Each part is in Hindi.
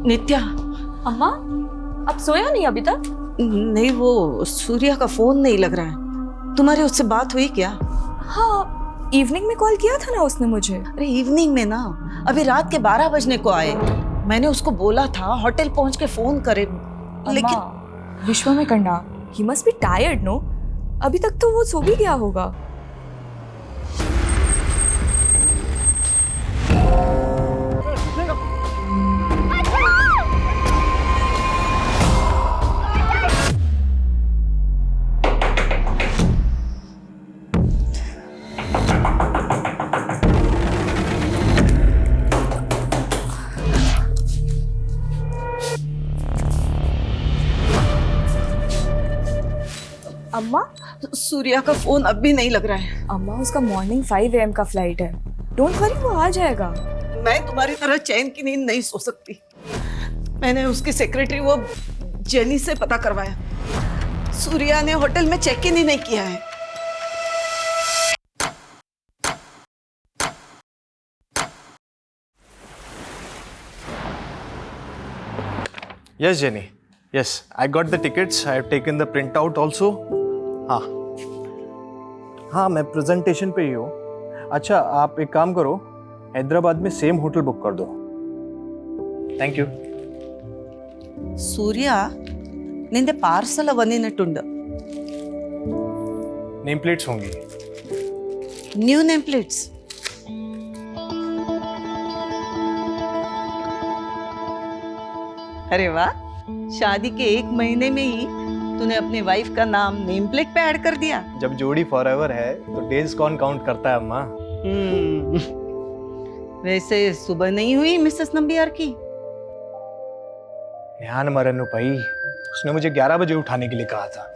नित्या। अम्मा, अब सोया नहीं अभी तक? नहीं, वो सूर्या का फोन नहीं लग रहा है। तुम्हारी उससे बात हुई क्या? हाँ, इवनिंग में कॉल किया था ना उसने मुझे। अरे इवनिंग में ना, अभी रात के 12 बजने को आए। मैंने उसको बोला था होटल पहुंच के फोन करे, लेकिन विश्वा में करना, he must be tired no. अभी तक तो वो सो भी गया होगा। अम्मा, सूर्या का फोन अब भी नहीं लग रहा है। अम्मा उसका मॉर्निंग 5 AM का फ्लाइट है। डोंट वरी, वो आ जाएगा। मैं तुम्हारी तरह चैन की नींद नहीं सो सकती। मैंने उसकी सेक्रेटरी वो जेनी से पता करवाया। सूर्या ने होटल में चेक इन ही नहीं किया है। Yes, Jenny. Yes, I got the tickets. I have taken the printout also. हाँ हाँ, मैं प्रेजेंटेशन पे ही हूँ। अच्छा, आप एक काम करो, हैदराबाद में सेम होटल बुक कर दो। Thank you. सूर्या निंदे पार्सल बनिनट्टुंड। नेम प्लेट्स होंगी। New name plates. अरे वाह, शादी के 1 महीने में ही तूने अपनी वाइफ का नाम नेम प्लेट पे ऐड कर दिया। जब जोड़ी फॉरएवर है तो डेज कौन काउंट करता है अम्मा? वैसे सुबह नहीं हुई मिसेस नंबियार की? ध्यान मरनु भाई, उसने मुझे 11 बजे उठाने के लिए कहा था।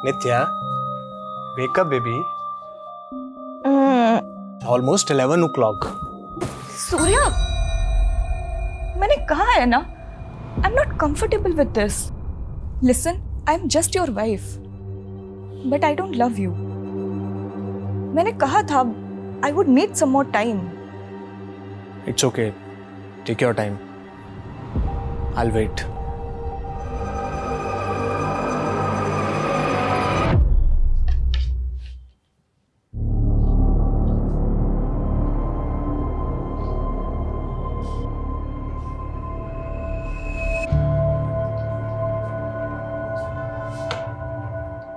नित्या, wake up baby. Almost 11 o'clock. Surya, मैंने कहा है ना, I am not comfortable with this. Listen, I am just your wife, but I don't love you. मैंने कहा था I would need some more time. It's okay. Take your time. I'll wait.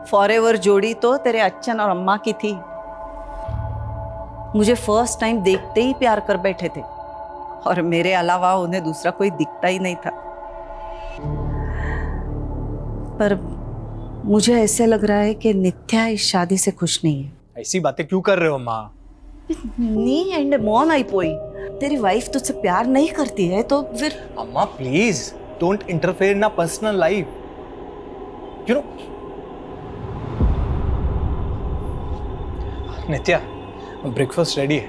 Forever जोड़ी तो तेरे अच्छन और अम्मा की थी। मुझे फर्स्ट टाइम देखते ही प्यार कर बैठे थे, और मेरे अलावा उन्हें दूसरा कोई दिखता ही नहीं था। पर मुझे ऐसे लग रहा है कि नित्या इस शादी से खुश नहीं है। ऐसी बातें क्यों कर रहे हो अम्मा? नी एंड मौन आई पोई। तेरी वाइफ तुझसे प्यार नहीं करती है तो फिर? अम्मा please don't interfere in our personal life. You know, Nitya, breakfast ready है।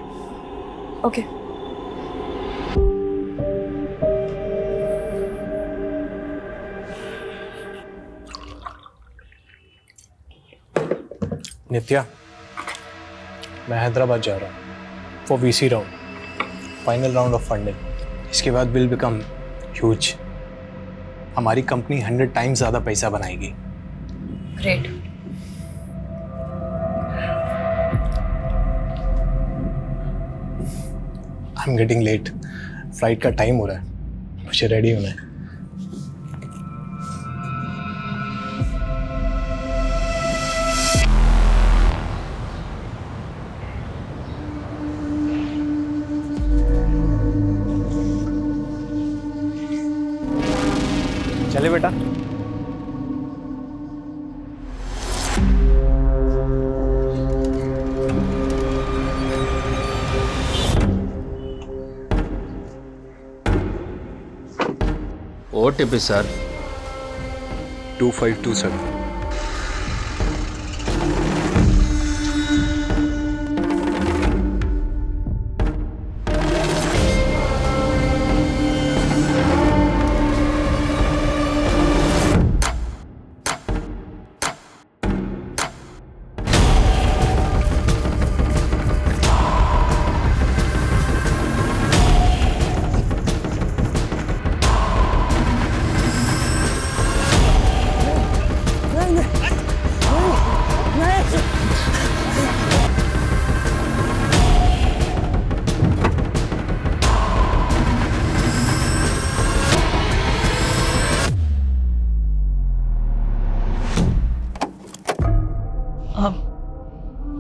ओके। नित्या, मैं हैदराबाद जा रहा हूँ for VC round, final round of funding. इसके बाद विल बिकम ह्यूज। हमारी कंपनी 100 टाइम्स ज़्यादा पैसा बनाएगी। Great. I am getting late, flight का टाइम हो रहा है, मुझे रेडी होना है। चले बेटा। OTP sir 2527.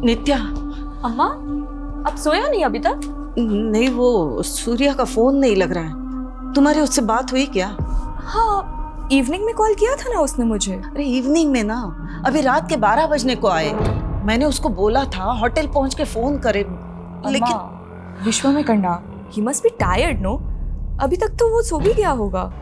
नित्या, अम्मा अब सोया नहीं अभी तक? नहीं वो सूर्या का फोन नहीं लग रहा है। तुम्हारी उससे बात हुई क्या? हाँ, इवनिंग में कॉल किया था ना उसने मुझे। अरे इवनिंग में ना, अभी रात के 12 बजने को आए। मैंने उसको बोला था होटल पहुंच के फोन करे, लेकिन विश्व में करना, he must be tired no. अभी तक तो वो सो भी गया होगा।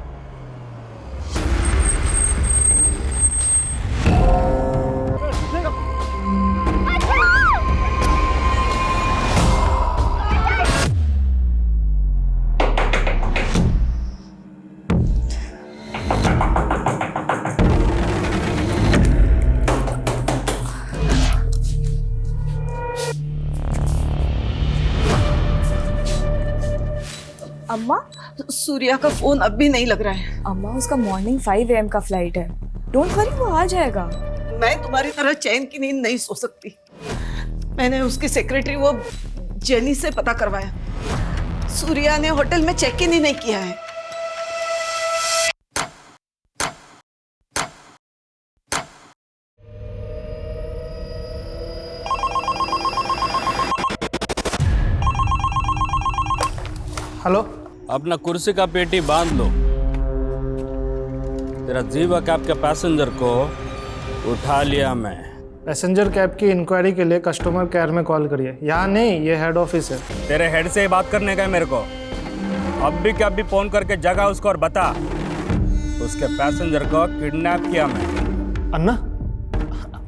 अम्मा, सूर्या का फोन अब भी नहीं लग रहा है। अम्मा उसका मॉर्निंग 5 AM का फ्लाइट है। डोंट वरी, वो आ जाएगा। मैं तुम्हारी तरह चैन की नींद नहीं सो सकती। मैंने उसकी सेक्रेटरी वो जेनी से पता करवाया। सूर्या ने होटल में चेक इन ही नहीं किया है। हेलो। अपना कुर्सी का पेटी बांध लो। तेरा जीवा कैब के पैसेंजर को उठा लिया मैं। पैसेंजर कैब की इंक्वायरी के लिए कस्टमर केयर में कॉल करिए। यहाँ नहीं, ये हेड ऑफिस है। तेरे हेड से ही बात करने का है मेरे को। अब भी क्या भी फोन करके जगा उसको और बता, उसके पैसेंजर को किडनैप किया मैं। अन्ना,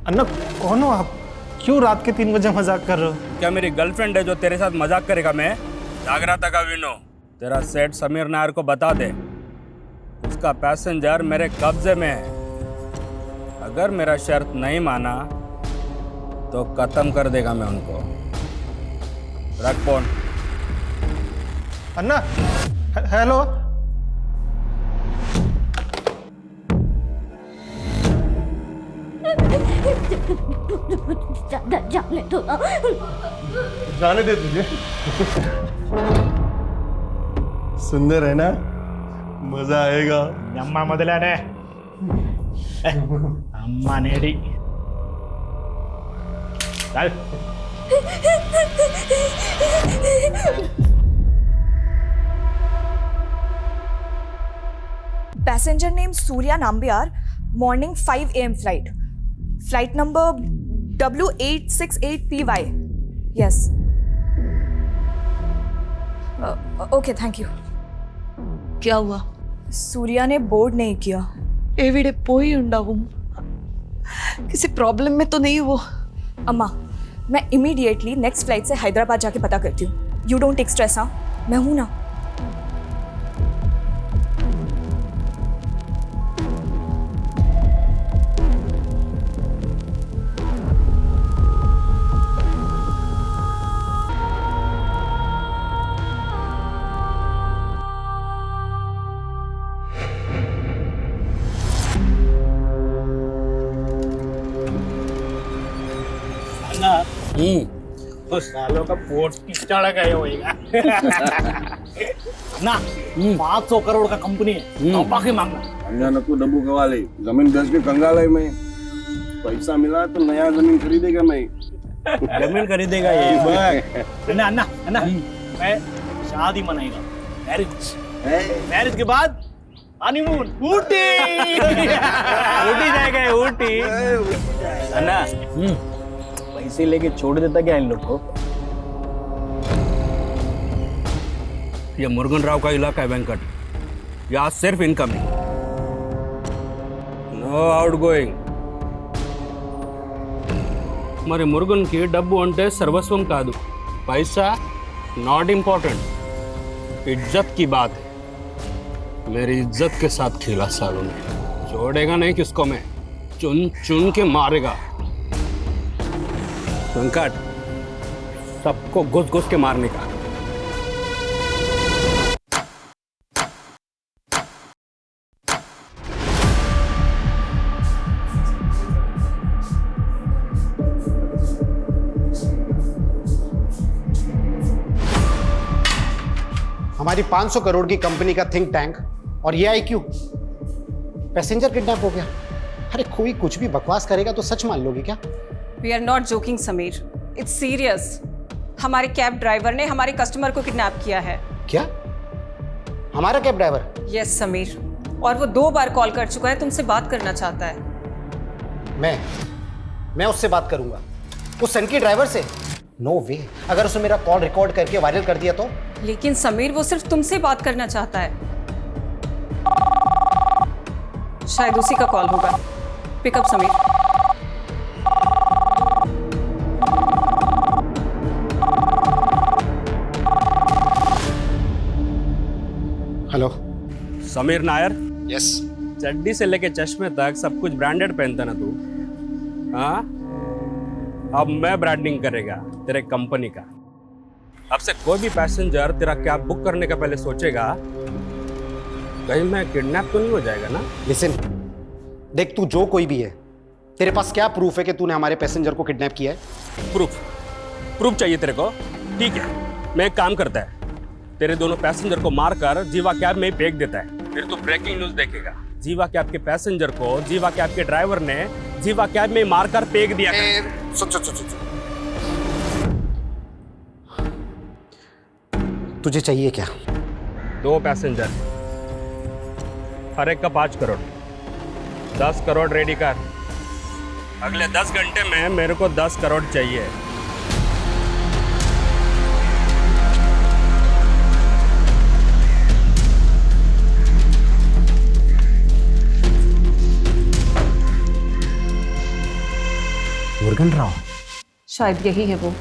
अन्ना कौन हो आप? क्यों रात के 3 बजे मजाक कर रहे हो? क्या मेरी गर्लफ्रेंड है जो तेरे साथ मजाक करेगा? मैं जाग रहा था का विनो। तेरा सेठ समीर नायर को बता दे, उसका पैसेंजर मेरे कब्जे में है। अगर मेरा शर्त नहीं माना तो खत्म कर देगा मैं उनको। रख फोन। अन्ना, हेलो। जाने दो ना। जाने दे तुझे। सुंदर है ना, मजा आएगा। अम्मा ಮೊದಲನೇ ಅಮ್ಮ ನೇಡಿ Passenger name Surya Nambiar, morning 5 AM flight. Flight number W868PY. Yes. Okay, thank you. क्या हुआ? सूर्या ने बोर्ड नहीं किया। एविडे पोई ഉണ്ടാവും। किसी प्रॉब्लम में तो नहीं वो? अम्मा, मैं इमीडिएटली नेक्स्ट फ्लाइट से हैदराबाद जाके पता करती हूँ। You don't take stress. हाँ, मैं हूँ ना। सालों का पोट पिचड़ा गया होएगा ना। 500 करोड़ का कंपनी है, तो बाकी मांगना। अंजा नको डब्बू कवाले, जमीन बेच के कंगाल है मैं। पैसा मिला तो नया जमीन खरीदेगा मैं। जमीन खरीदेगा ये। अन्ना अन्ना अन्ना, मैं शादी मनाएगा, मैरिज के बाद हनीमून ऊटी। ऊटी जाएगा, ऊटी। अन्ना पैसे लेके छोड़ देता क्या इन लोग को? ये मुरुगन राव का इलाका है वेंकट। यहाँ सिर्फ इनकमिंग, नो आउटगोइंग। మరి మురుగన్కి డబ్బు అంటే సర్వస్వం కాదు, पैसा नॉट इम्पोर्टेंट। इज्जत की बात है। मेरी इज्जत के साथ खेला सालों ने, छोड़ेगा नहीं किसको मैं, चुन चुन के मारेगा। वेंकट, सबको घुस घुस के मारने का। हमारी 500 करोड़ की कंपनी का थिंक टैंक और ये IQ, पैसेंजर किडनैप हो गया। अरे कोई कुछ भी बकवास करेगा तो सच मान लोगे क्या? We are not joking Sameer, it's serious. हमारे कैब ड्राइवर ने हमारे कस्टमर को किडनैप किया है। क्या? हमारा कैब ड्राइवर? यस समीर, और वो 2 बार कॉल कर चुका है, तुमसे बात करना चाहता है। मैं उससे बात करूंगा, उस सन की ड्राइवर से? नो वे। अगर उसने मेरा कॉल रिकॉर्ड करके वायरल कर दिया तो? लेकिन समीर वो सिर्फ तुमसे बात करना चाहता है। शायद उसी का कॉल होगा। Pickup Sameer. Hello. Sameer Nair, yes. चड्डी से लेके चश्मे तक सब कुछ ब्रांडेड पहनता ना तू? हाँ, अब मैं ब्रांडिंग करेगा तेरे कंपनी का। अब से कोई भी पैसेंजर तेरा कैब बुक करने का पहले सोचेगा कहीं मैं किडनैप तो नहीं हो जाएगा ना। लिसन, देख तू जो कोई भी है, तेरे पास क्या प्रूफ है कि तूने हमारे पैसेंजर को किडनैप किया है? प्रूफ चाहिए तेरे को? ठीक है, मैं एक काम करता है, तेरे दोनों पैसेंजर को मारकर जीवा कैब में ही फेंक देता है। फिर तू ब्रेकिंग न्यूज देखेगा, जीवा कैब के पैसेंजर को जीवा कैब के ड्राइवर ने जीवा कैब में मारकर फेंक दिया। सुन। तुझे चाहिए क्या? 2 पैसेंजर, हर एक का 5 करोड़। 10 करोड़ रेडी कर। अगले 10 घंटे में मेरे को 10 करोड़ चाहिए। मुर्गन राव? शायद यही है वो।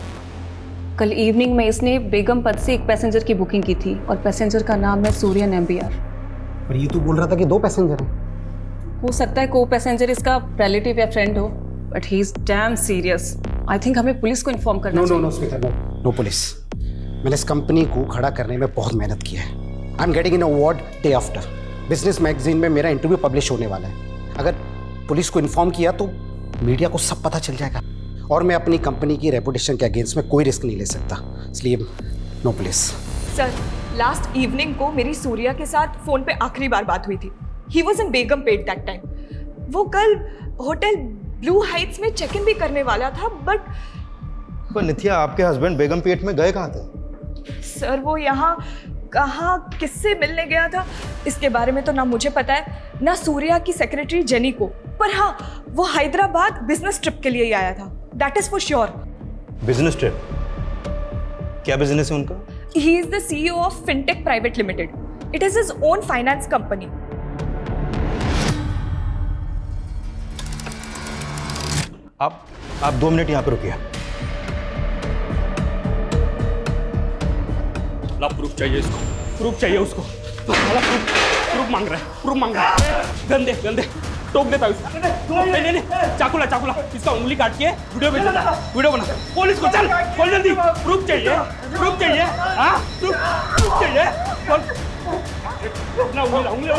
कल इवनिंग में इसने बेगम पद से एक पैसेंजर की बुकिंग की थी और पैसेंजर का नाम है सूर्या नंबियार। पर ये तो बोल रहा था कि 2 पैसेंजर हैं। हो सकता है को पैसेंजर इसका रिलेटिव या फ्रेंड हो, but he is damn serious. I think हमें पुलिस को इन्फॉर्म करना चाहिए। No Smita, no police. मैंने इस कंपनी को खड़ा करने में बहुत मेहनत की है। आई am getting an award day after. Business magazine में मेरा इंटरव्यू पब्लिश होने वाला है। अगर पुलिस को इन्फॉर्म किया तो मीडिया को सब पता चल जाएगा, और मैं अपनी कंपनी की रेपुटेशन के अगेंस्ट में कोई रिस्क नहीं ले सकता, इसलिए no police. Sir, last evening को मेरी सूर्या के साथ फोन पे आखिरी बार बात हुई थी। He was in Begum pet that time. वो कल होटल ब्लू हाइट्स में चेक इन भी करने वाला था, बट नित्या, आपके हस्बैंड बेगम पेट में गए कहाँ थे? सर वो यहाँ कहाँ किससे मिलने गया था इसके बारे में तो ना मुझे पता है, ना सूर्या की सेक्रेटरी जेनी को। पर हाँ, वो हैदराबाद बिजनेस ट्रिप के लिए ही आया था, that is for sure. Business trip? क्या बिजनेस है उनका? He is the CEO of fintech private limited. It is his own finance company. आप 2 मिनट यहाँ पे रुकिए। ला, प्रूफ चाहिए इसको, प्रूफ चाहिए उसको। प्रूफ मांग रहा है। गंदे टोक देता है उसको। नहीं, चाकुला इसका उंगली काट के वीडियो बना। पुलिस को चल, बोल जल्दी। प्रूफ चाहिए। हाँ, प्रूफ चाहिए। ना उंगली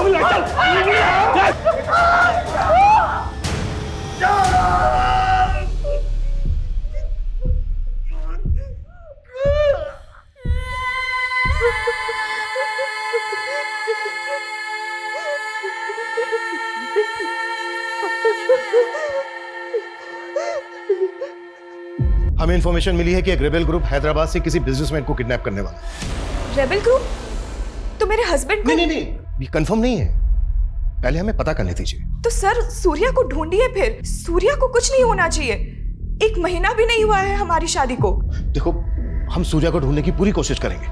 हमें इंफॉर्मेशन मिली है कि एक रेबेल ग्रुप हैदराबाद से किसी बिजनेसमैन को किडनैप करने वाला है। Rebel group? तो मेरे हस्बैंड को? नहीं, ये कंफर्म नहीं है, पहले हमें पता करने दीजिए। तो सर, सूर्या को ढूंढिए फिर। सूर्या को कुछ नहीं होना चाहिए। 1 महीना भी नहीं हुआ है हमारी शादी को। देखो, हम सूर्या को ढूंढने की पूरी कोशिश करेंगे,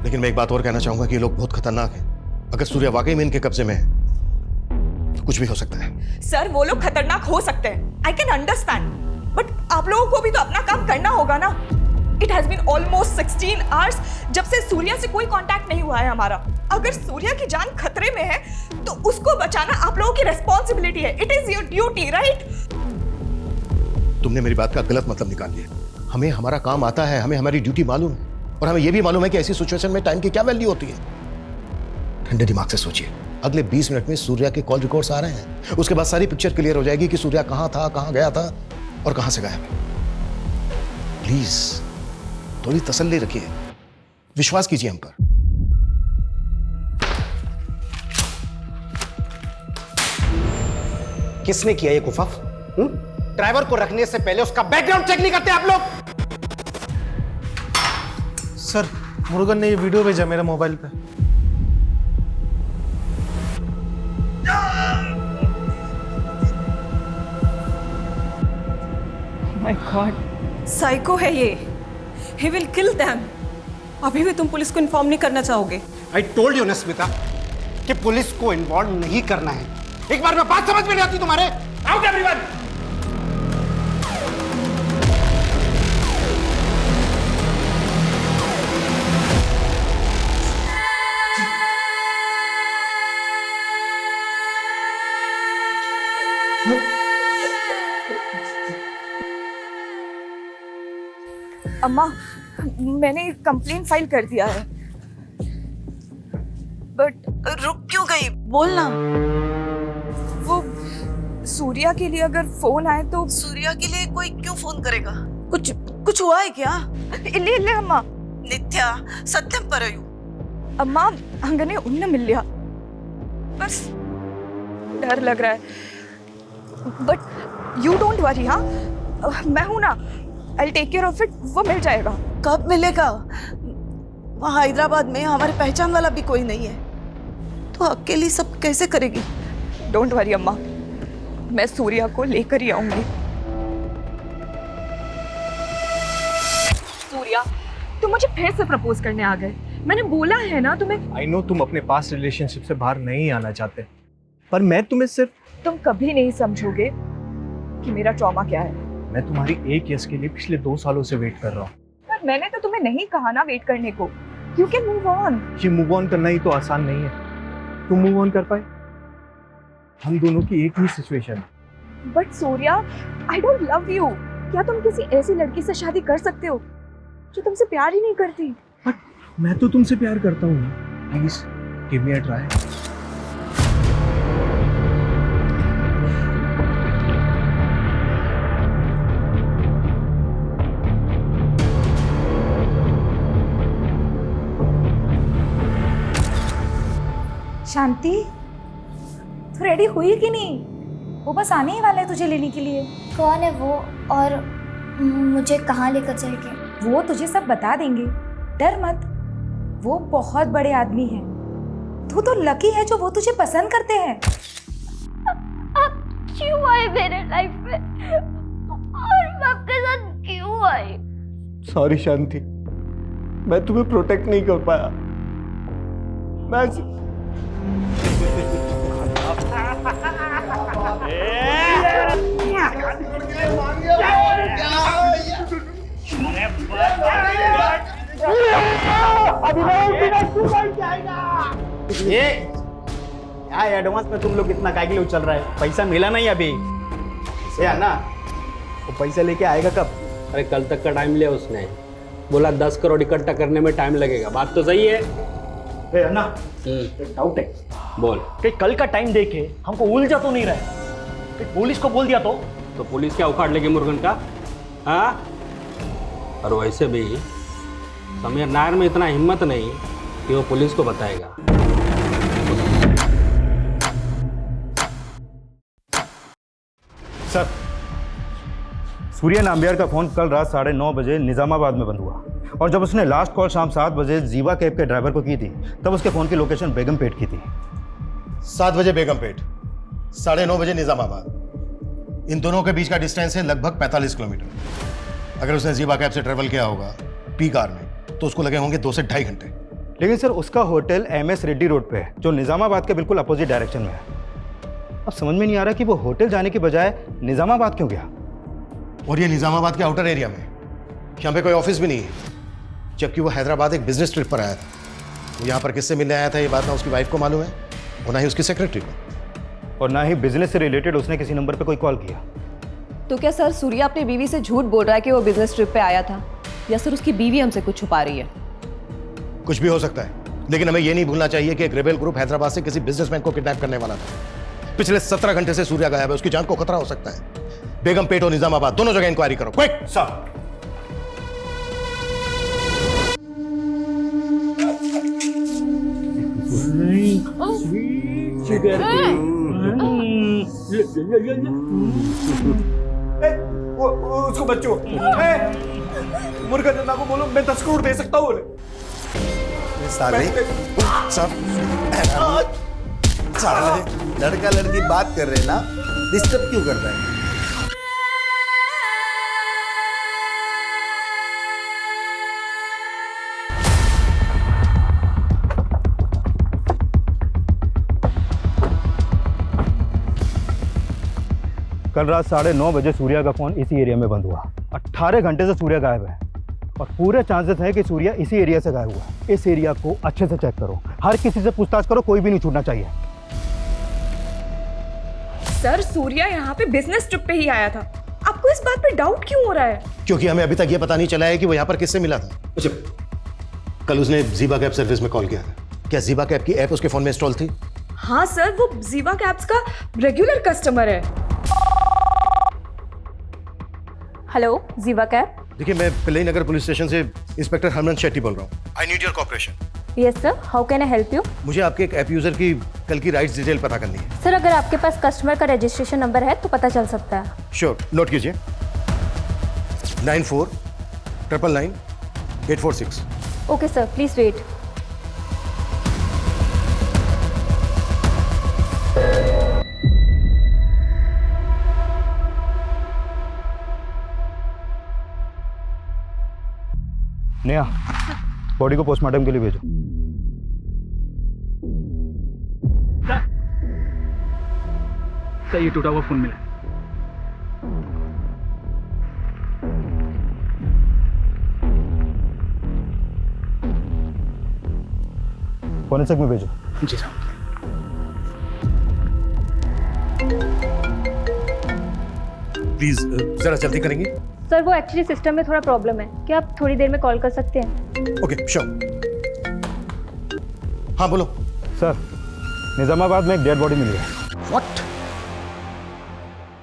लेकिन मैं एक बात और कहना चाहूंगा कि ये लोग बहुत खतरनाक हैं। अगर सूर्या वाकई में इनके कब्जे में है तो कुछ भी हो सकता है। सर, वो लोग खतरनाक हो सकते हैं, आई कैन अंडरस्टैंड, बट आप लोगों को भी तो अपना काम करना होगा ना। It has been almost 16 hours जब से सूर्या से कोई कांटेक्ट नहीं हुआ है हमारा। अगर सूर्या की जान खतरे में है तो उसको बचाना आप लोगों की रिस्पॉन्सिबिलिटी है। It is your duty, right? तुमने मेरी बात का गलत मतलब निकाल लिया। हमें हमारा काम आता है, हमें हमारी ड्यूटी मालूम है, और हमें यह भी मालूम है कि ऐसी सिचुएशन में टाइम की क्या वैल्यू होती है। ठंडे दिमाग से सोचिए, अगले 20 मिनट में सूर्या के कॉल रिकॉर्ड्स आ रहे हैं। उसके बाद सारी पिक्चर क्लियर हो जाएगी कि सूर्या कहां था, कहां गया था और कहां से गायब है। प्लीज थोड़ी तसल्ली रखिए, विश्वास कीजिए हम पर। किसने किया ये कुफाफ? ड्राइवर को रखने से पहले उसका बैकग्राउंड चेक नहीं करते आप लोग? सर मुरुगन ने ये वीडियो भेजा मेरे मोबाइल पे। माय गॉड, साइको है ये। He will kill them. अभी भी तुम पुलिस को इन्फॉर्म नहीं करना चाहोगे? आई टोल्ड यू ना स्मिता कि पुलिस को इन्वॉल्व नहीं करना है। एक बार में बात समझ में नहीं आती तुम्हारे? Out everyone. अम्मा, मैंने कंप्लेंट फाइल कर दिया है, बट रुक क्यों गई? बोलना। वो सूर्या के लिए अगर फोन आए तो सूर्या के लिए कोई क्यों फोन करेगा? कुछ हुआ है क्या? इल्ले अम्मा नित्या सत्यम परयु अम्मा अंगने उन्न मिल लिया, बस डर लग रहा है। But you don't worry. हाँ, मैं हूं ना, I take care of it. वो मिल जाएगा। कब मिलेगा? वहाँ हैदराबाद में हमारे पहचान वाला भी कोई नहीं है, तो अकेली सब कैसे करेगी? डोंट वरी अम्मा, मैं सूर्या को लेकर ही आऊंगी। सूर्या, तुम मुझे फिर से प्रपोज करने आ गए। मैंने बोला है ना तुम्हें। आई नो तुम अपने पास्ट रिलेशनशिप से बाहर नहीं आना चाहते, पर मैं तुम्हें सिर्फ... तुम कभी नहीं समझोगे कि मेरा ट्रॉमा क्या है। मैं तुम्हारी एक यस के लिए पिछले 2 सालों से वेट कर रहा हूँ। पर मैंने तो तुम्हें नहीं कहा ना वेट करने को। You can move on. ये मूव ऑन करना ही तो आसान नहीं है। तुम मूव ऑन कर पाए? हम दोनों की एक ही सिचुएशन है। But Surya, I don't love you. क्या तुम किसी ऐसी लड़की से शादी कर सकते हो जो तुमसे प्यार ही नहीं करती? बट मैं तो तुमसे प्यार करता हूँ। Please give me a try. Shanti, तू रेडी हुई कि नहीं? वो बस आने ही वाला है तुझे लेने के लिए। कौन है वो और मुझे कहाँ लेकर जाएंगे? वो तुझे सब बता देंगे, डर मत। वो बहुत बड़े आदमी हैं। तू तो लकी है जो वो तुझे पसंद करते हैं। आप क्यों आए मेरे लाइफ में और मैं आपके साथ क्यों आई? सॉरी शांति, मैं तुम्हें प्रोटेक्ट नहीं कर पाया। मैं ये क्या एडवांस में तुम लोग इतना काय के लिए उछल रहा है? पैसा मिला नहीं अभी। ये अन्ना, वो पैसा लेके आएगा कब? अरे कल तक का टाइम लिया उसने, बोला 10 करोड़ इकट्ठा करने में टाइम लगेगा। बात तो सही है। अन्ना, एक डाउट है। बोल। कि कल का टाइम देखे हमको उलझा तो नहीं रहा? कि पुलिस को बोल दिया तो पुलिस क्या उखाड़ लेगी मुर्गन का? हाँ, और वैसे भी समीर नायर में इतना हिम्मत नहीं कि वो पुलिस को बताएगा। सर, सूर्या नाम्बियार का फोन कल रात 9:30 बजे निजामाबाद में बंद हुआ, और जब उसने लास्ट कॉल शाम 7 बजे जीवा कैब के ड्राइवर को की थी, तब उसके फोन की लोकेशन बेगमपेट की थी। 7 बजे बेगमपेट, 9:30 बजे निजामाबाद। इन दोनों के बीच का डिस्टेंस है लगभग 45 किलोमीटर। अगर उसने जीवा कैब से ट्रेवल किया होगा पी कार में, तो उसको लगे होंगे 2 से 2.5 घंटे। लेकिन सर, उसका होटल MS रेड्डी रोड पे है, जो निजामाबाद के बिल्कुल अपोजिट डायरेक्शन में है। अब समझ में नहीं आ रहा कि वो होटल जाने के बजाय निजामाबाद क्यों गया। और ये निजामाबाद के आउटर एरिया में, यहाँ पे कोई ऑफिस भी नहीं है, जबकि वो हैदराबाद एक बिजनेस ट्रिप पर आया था। वो यहाँ पर किससे मिलने आया था, ये बात ना उसकी वाइफ को मालूम है और ना ही उसकी सेक्रेटरी को, और ना ही बिजनेस से रिलेटेड उसने किसी नंबर पे कोई कॉल किया। तो क्या सर सूर्या अपनी बीवी से झूठ बोल रहा है कि वो बिजनेस ट्रिप पे आया था, या सर उसकी बीवी हमसे कुछ छुपा रही है? कुछ भी हो सकता है, लेकिन हमें ये नहीं भूलना चाहिए कि एक रेबेल ग्रुप हैदराबाद से किसी बिजनेसमैन को किडनैप करने वाला था। पिछले 17 घंटे से सूर्या गायब है, उसकी जान को खतरा हो सकता है। बेगमपेट और निजामाबाद दोनों जगह इंक्वायरी करो, क्विक। सर, उसको बच्चों मुर्गा नन्ना को बोलो मैं 10 करोड़ दे सकता हूँ साले साले लड़का लड़की बात कर रहे हैं ना, डिस्टर्ब क्यों कर रहे हैं? कल रात 9:30 बजे सूर्या का फोन इसी एरिया में बंद हुआ। 18 घंटे से सूर्या गायब है और पूरे चांसेस हैं कि सूर्या इसी एरिया से गायब हुआ है। इस एरिया को अच्छे से चेक करो, हर किसी से पूछताछ करो, कोई भी नहीं छूटना चाहिए। सर सूर्या यहाँ पे बिजनेस ट्रिप पे ही आया था, आपको इस बात पे डाउट क्यों हो रहा है? क्योंकि हमें अभी तक ये पता नहीं चला है कि वो यहाँ पर किससे मिला था। अच्छा, कल उसने जीवा कैब सर्विस में कॉल किया था। क्या जीवा कैब की ऐप उसके फोन में इंस्टॉल थी? हाँ सर, वो जीवा कैब्स का रेगुलर कस्टमर है। हेलो जीवा कैब। देखिए, मैं पिल्लई नगर पुलिस स्टेशन से इंस्पेक्टर हरमन शेट्टी बोल रहा हूँ। I need your cooperation. Yes sir, how can I help you? मुझे आपके एक ऐप यूजर की कल की राइड्स डिटेल पता करनी है। सर अगर आपके पास कस्टमर का रजिस्ट्रेशन नंबर है तो पता चल सकता है। श्योर, नोट कीजिए 94999846। Okay sir, please wait. Neha, body को पोस्टमार्टम के लिए भेजो। सर ये टूटा हुआ फोन मिला। फोरेंसिक में भेजो। जी साहब। प्लीज जरा जल्दी करेंगे। सर वो एक्चुअली सिस्टम में थोड़ा प्रॉब्लम है, क्या आप थोड़ी देर में कॉल कर सकते हैं? Okay sure. हाँ बोलो। सर, निजामाबाद में एक डेड बॉडी मिली है। व्हाट?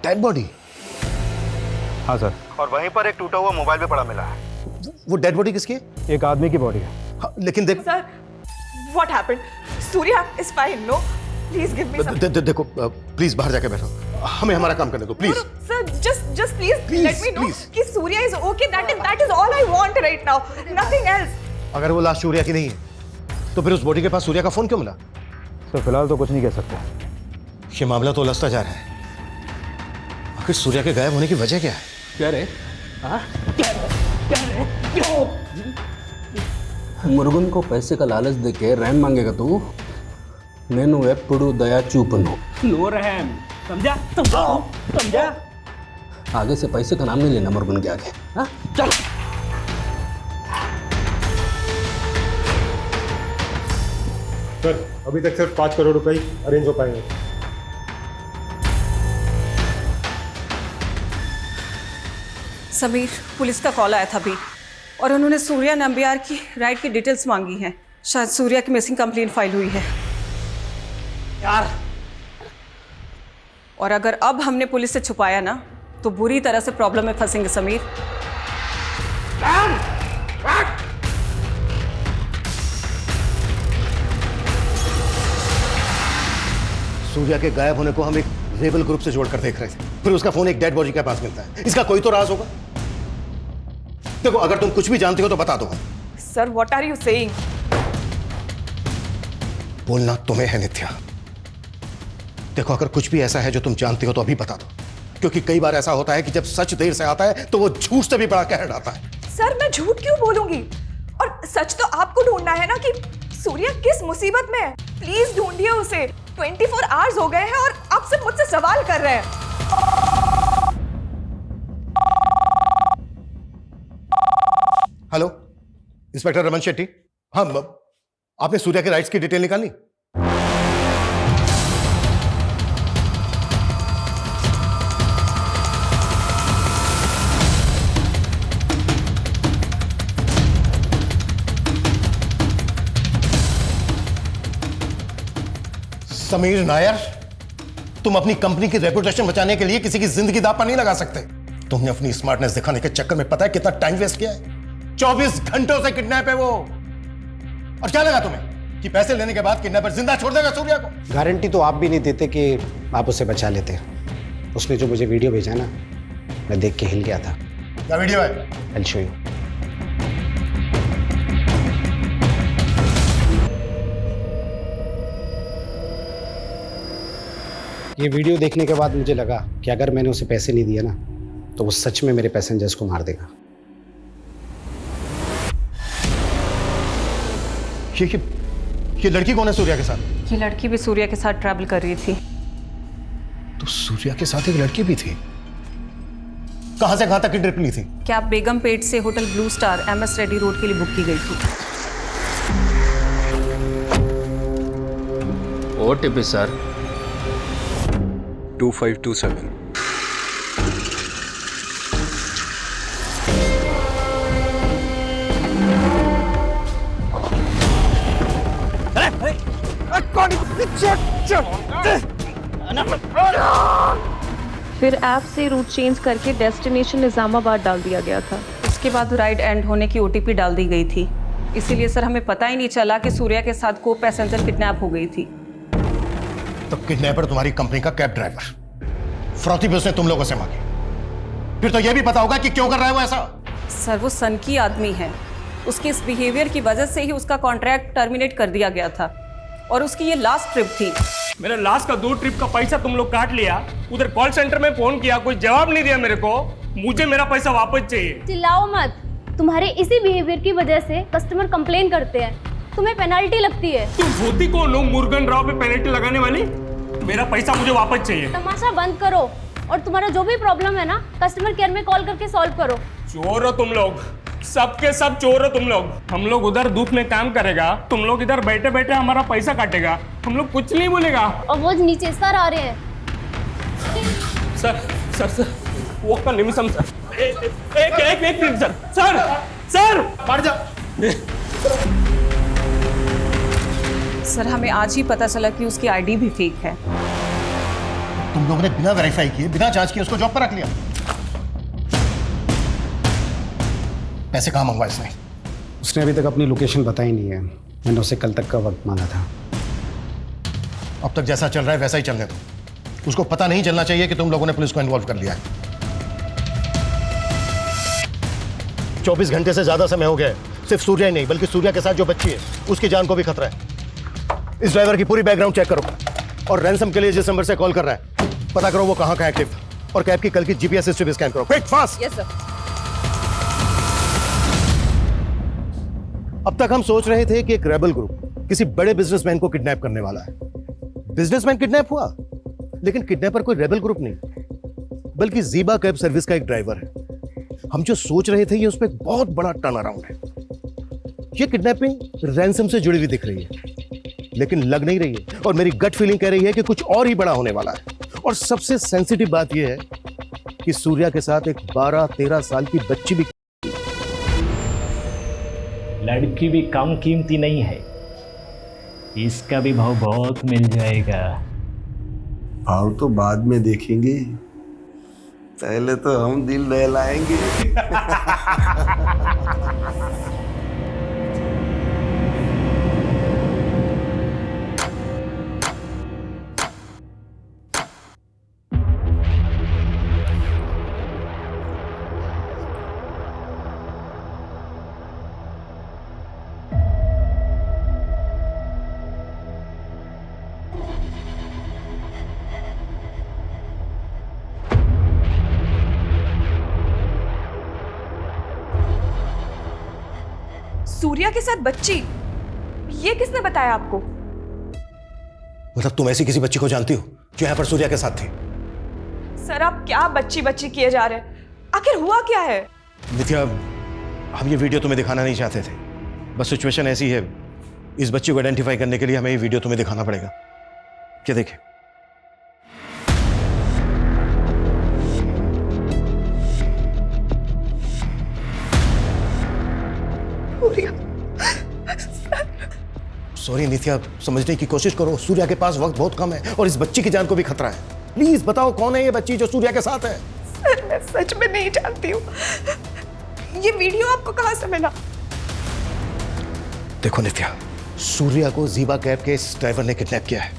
Dead body? हाँ सर, और वहीं पर एक टूटा हुआ मोबाइल भी पड़ा मिला है। वो डेड बॉडी किसकी है? एक आदमी की बॉडी है। हाँ, लेकिन देख sir, what happened? Surya is fine, no? Please give me some. देखो प्लीज बाहर जाके बैठो, हमें हमारा काम करने दो please. Sir just please let me know कि Surya is okay. That is all I want right now. Nothing else. अगर वो लाश सूर्या की नहीं है तो फिर उस बॉडी के पास सूर्या का फोन क्यों मिला? सर फिलहाल तो कुछ नहीं कह सकते। ये मामला तो उलझता जा रहा है। आखिर सूर्या के गायब होने की वजह क्या है? क्या रे? मुर्गन को पैसे का लालच देके रहम मांगेगा तू? నేను ఎప్పుడు దయా చూపను। नो रहम, समझा? समझा? आगे से पैसे का नाम नहीं लेना मुर्गन के आगे। हाँ चल। सर अभी तक सिर्फ 5 करोड़ रुपए अरेंज हो पाएंगे। समीर, पुलिस का कॉल आया था अभी और उन्होंने सूर्या नंबियार की राइड की डिटेल्स मांगी हैं। शायद सूर्या की मिसिंग कंप्लेन फाइल हुई है यार। और अगर अब हमने पुलिस से छुपाया ना तो बुरी तरह से प्रॉब्लम में फंसेंगे समीर। सूर्या के गायब होने को हम एक रेबल ग्रुप से जोड़कर देख रहे थे, फिर उसका फोन एक डेड बॉडी के पास मिलता है। इसका कोई तो राज होगा। देखो, अगर तुम कुछ भी जानते हो तो बता दो। Sir what are you saying? बोलना तुम्हें है नित्या। देखो, अगर कुछ भी ऐसा है जो तुम जानते हो तो अभी बता दो, क्योंकि कई बार ऐसा होता है कि जब सच देर से आता है तो वो झूठ से भी बड़ा कहर डालता है। सर मैं झूठ क्यों बोलूंगी? और सच तो आपको ढूंढना है ना कि सूर्या किस मुसीबत में है। प्लीज ढूंढिए उसे। 24 आवर्स हो गए हैं और आप सिर्फ मुझसे सवाल कर रहे हैं। Hello, inspector Raman Shetty. हाँ, आपने सूर्या के राइट्स की डिटेल निकाली? समीर नायर, तुम अपनी कंपनी की रेपुटेशन बचाने के लिए किसी की जिंदगी दांव पर नहीं लगा सकते। तुमने अपनी स्मार्टनेस दिखाने के चक्कर में पता है कितना टाइम वेस्ट किया है? 24 घंटों से किडनैप है वो। और क्या लगा तुम्हें कि पैसे लेने के बाद किडनैपर जिंदा छोड़ देगा सूर्या को? गारंटी तो आप भी नहीं देते कि आप उसे बचा लेते। उसने जो मुझे वीडियो भेजा ना, मैं देख के हिल गया था। क्या वीडियो है? I'll show you. ये वीडियो देखने के बाद मुझे लगा कि अगर मैंने उसे पैसे नहीं दिए ना तो वो सच में मेरे पैसेंजर्स को मार देगा। ये लड़की कौन है सूर्या के साथ? ये लड़की भी सूर्या के साथ ट्रैवल कर रही थी। तो सूर्या के साथ एक लड़की भी थी। कहां से कहां तक की ट्रिप ली थी? कैब बेगमपेट से hotel blue star MS Reddy road के लिए बुक की गई थी। OTP sir 2527। फिर ऐप से रूट चेंज करके डेस्टिनेशन निजामाबाद डाल दिया गया था। उसके बाद राइड एंड होने की OTP डाल दी गई थी। इसीलिए सर हमें पता ही नहीं चला कि सूर्या के साथ को पैसेंजर किडनैप हो गई थी। तो किडनैपर तुम्हारी कंपनी का कैब ड्राइवर, फ्रॉती भी उसने तुम लोगों से मांगी। फिर तो यह भी पता होगा कि क्यों कर रहा है वो ऐसा। सर वो सन की आदमी है, उसके इस बिहेवियर की वजह से ही उसका कॉन्ट्रैक्ट टर्मिनेट कर दिया गया था और उसकी ये लास्ट ट्रिप थी। मेरे लास्ट का 2 ट्रिप का पैसा तुम लोग काट लिया, उधर कॉल सेंटर में फोन किया, कोई जवाब नहीं दिया मेरे को। मुझे मेरा पैसा वापस चाहिए। चिल्लाओ मत, तुम्हारे इसी बिहेवियर की वजह से कस्टमर कंप्लेन करते हैं, तुम्हें पेनल्टी लगती है। तुम होती कौन हो मुर्गन राव पे पेनल्टी लगाने वाली? मेरा पैसा मुझे वापस चाहिए। तमाशा बंद करो और तुम्हारा जो भी प्रॉब्लम है ना कस्टमर केयर में कॉल करके सॉल्व करो। चोर हो तुम लोग, सबके सब चोर हो तुम लोग। हम लोग उधर धूप में काम करेगा, तुम लोग इधर बैठे बैठे हमारा पैसा काटेगा, हम लोग कुछ नहीं बोलेगा। और वो नीचे सर आ रहे हैं। सर सर सर वो का निमिषम सर, एक मिनट सर, सर सर मर जा। सर हमें आज ही पता चला कि उसकी ID भी फेक है। तुम लोगों ने बिना वेरीफाई किए, बिना जांच किए उसको जॉब पर रख लिया। पैसे कहाँ मंगवाए इसने? उसने अभी तक अपनी लोकेशन बताई नहीं है। मैंने उसे कल तक का वक्त मांगा था। अब तक जैसा चल रहा है वैसा ही चलने दो। उसको पता नहीं चलना चाहिए कि तुम लोगों ने पुलिस को इन्वॉल्व कर लिया है। 24 घंटे से ज्यादा समय हो गया है। सिर्फ सूर्या ही नहीं बल्कि सूर्या के साथ जो बच्ची है उसकी जान को भी खतरा है। इस ड्राइवर की पूरी बैकग्राउंड चेक करो और रैंसम के लिए जिस नंबर से कॉल कर रहा है पता करो वो कहाँ का एक्टिव, और कैब की कल की GPS हिस्ट्री भी स्कैन करो। Quick fast. Yes sir. अब तक हम सोच रहे थे कि एक रेबल ग्रुप किसी बड़े बिजनेसमैन को किडनैप करने वाला है। बिजनेसमैन किडनैप हुआ, लेकिन किडनैपर कोई रेबल ग्रुप नहीं बल्कि ज़ीबा कैब सर्विस का एक ड्राइवर है। हम जो सोच रहे थे ये उस पर एक बहुत बड़ा टर्न अराउंड है। ये किडनैपिंग रैंसम से जुड़ी हुई दिख रही है लेकिन लग नहीं रही है, और मेरी गट फीलिंग कह रही है कि कुछ और ही बड़ा होने वाला है। और सबसे सेंसिटिव बात यह है कि सूर्या के साथ एक 12-13 साल की बच्ची भी। लड़की भी कम कीमती नहीं है, इसका भी भाव बहुत मिल जाएगा। भाव तो बाद में देखेंगे, पहले तो हम दिल नहलाएंगे। सूर्या के साथ बच्ची, ये किसने बताया आपको? मतलब तुम ऐसी किसी बच्ची को जानती हो जो यहाँ पर सूर्या के साथ थी? सर आप क्या बच्ची बच्ची किए जा रहे हैं? आखिर हुआ क्या है? नित्या, हम ये वीडियो तुम्हें दिखाना नहीं चाहते थे, बस सिचुएशन ऐसी है। इस बच्ची को आइडेंटिफाई करने के लिए हमें ये वीडियो तुम्हें दिखाना पड़ेगा। क्या देखें? सॉरी नित्या, समझने की कोशिश करो। सूर्या के पास वक्त बहुत कम है और इस बच्ची की जान को भी खतरा है। प्लीज बताओ कौन है ये बच्ची जो सूर्या के साथ है? सर मैं सच में नहीं जानती हूँ। ये वीडियो आपको कहाँ से मिला? देखो नित्या, सूर्या को ज़ीबा कैब के इस ड्राइवर ने किडनैप किया है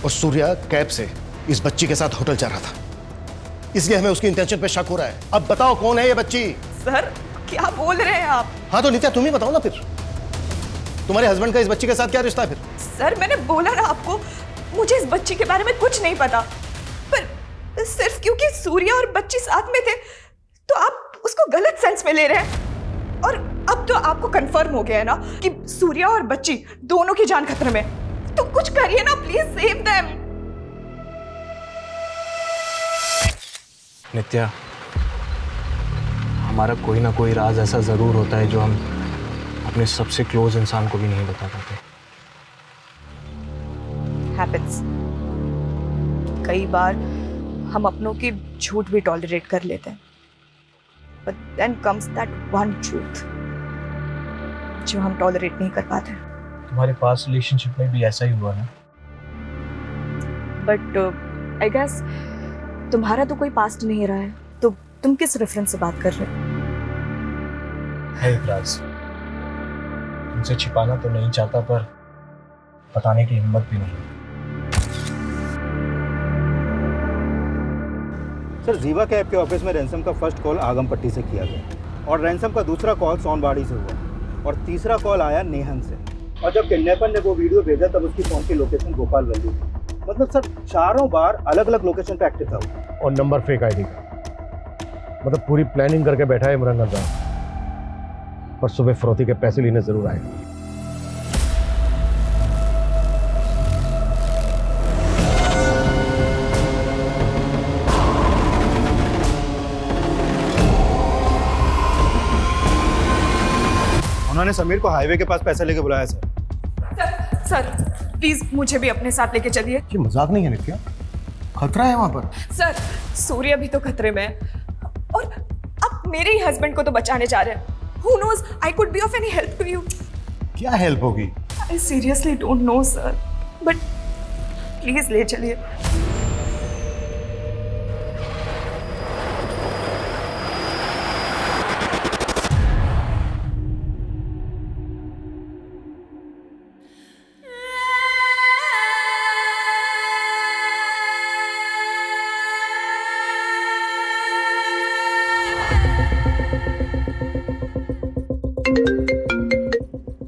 और सूर्या कैब से इस बच्ची के साथ होटल जा रहा था। इसलिए हमें उसकी इंटेंशन पे शक हो रहा है। अब बताओ कौन है ये बच्ची? सर क्या बोल रहे हैं आप? हाँ तो नित्या तुम ही बताओ ना फिर, तुम्हारे हस्बैंड का इस बच्ची के साथ क्या रिश्ता है फिर? सर मैंने बोला ना आपको, मुझे इस बच्ची के बारे में कुछ नहीं पता, पर सिर्फ क्योंकि सूर्या और बच्ची साथ में थे तो आप उसको गलत सेंस में ले रहे हैं। और अब तो आपको कंफर्म हो गया है ना कि सूर्या और बच्ची दोनों की जान खतरे में, तो कुछ करिए ना प्लीज, सेव देम। नित्या, हमारा कोई ना कोई राज ऐसा जरूर होता है जो हम अपने सबसे क्लोज इंसान को भी नहीं बता पाते। हैपेंस। कई बार हम अपनों की झूठ भी टॉलरेट कर लेते हैं, but then comes that one truth जो हम टॉलरेट नहीं कर पाते। तुम्हारे पास रिलेशनशिप में भी ऐसा ही हुआ ना? बट आई गेस तुम्हारा तो कोई पास्ट नहीं रहा है, तो तुम किस रेफरेंस से बात कर रहे हो? है एक राज, तुमसे छिपाना तो नहीं चाहता पर बताने की हिम्मत भी नहीं। सर जीवा कैब के ऑफिस में रैंसम का फर्स्ट कॉल आगमपट्टी से किया गया और रैंसम का दूसरा कॉल सोनबाड़ी से हुआ और तीसरा कॉल आया नेहन से। और जब किडनैपर ने वो वीडियो भेजा तब उसकी फोन की लोकेशन गोपाल वैली थी। मतलब सर चारों बार अलग अलग लोकेशन पे एक्टिव था और नंबर फेक आईडी का। मतलब पूरी प्लानिंग करके बैठा है इमरान खान, पर सुबह फरोती के पैसे लेने जरूर आएगा। उन्होंने समीर को हाईवे के पास पैसे लेके बुलाया सर। सर प्लीज मुझे भी अपने साथ लेके चलिए। ये मजाक नहीं है नित्या, खतरा है वहां पर। सर सूर्य भी तो खतरे में है और आप मेरे ही हस्बैंड को तो बचाने जा रहे हैं। Who knows, I could be of any help to you. क्या हेल्प होगी? I seriously don't know, sir. But please ले चलिए।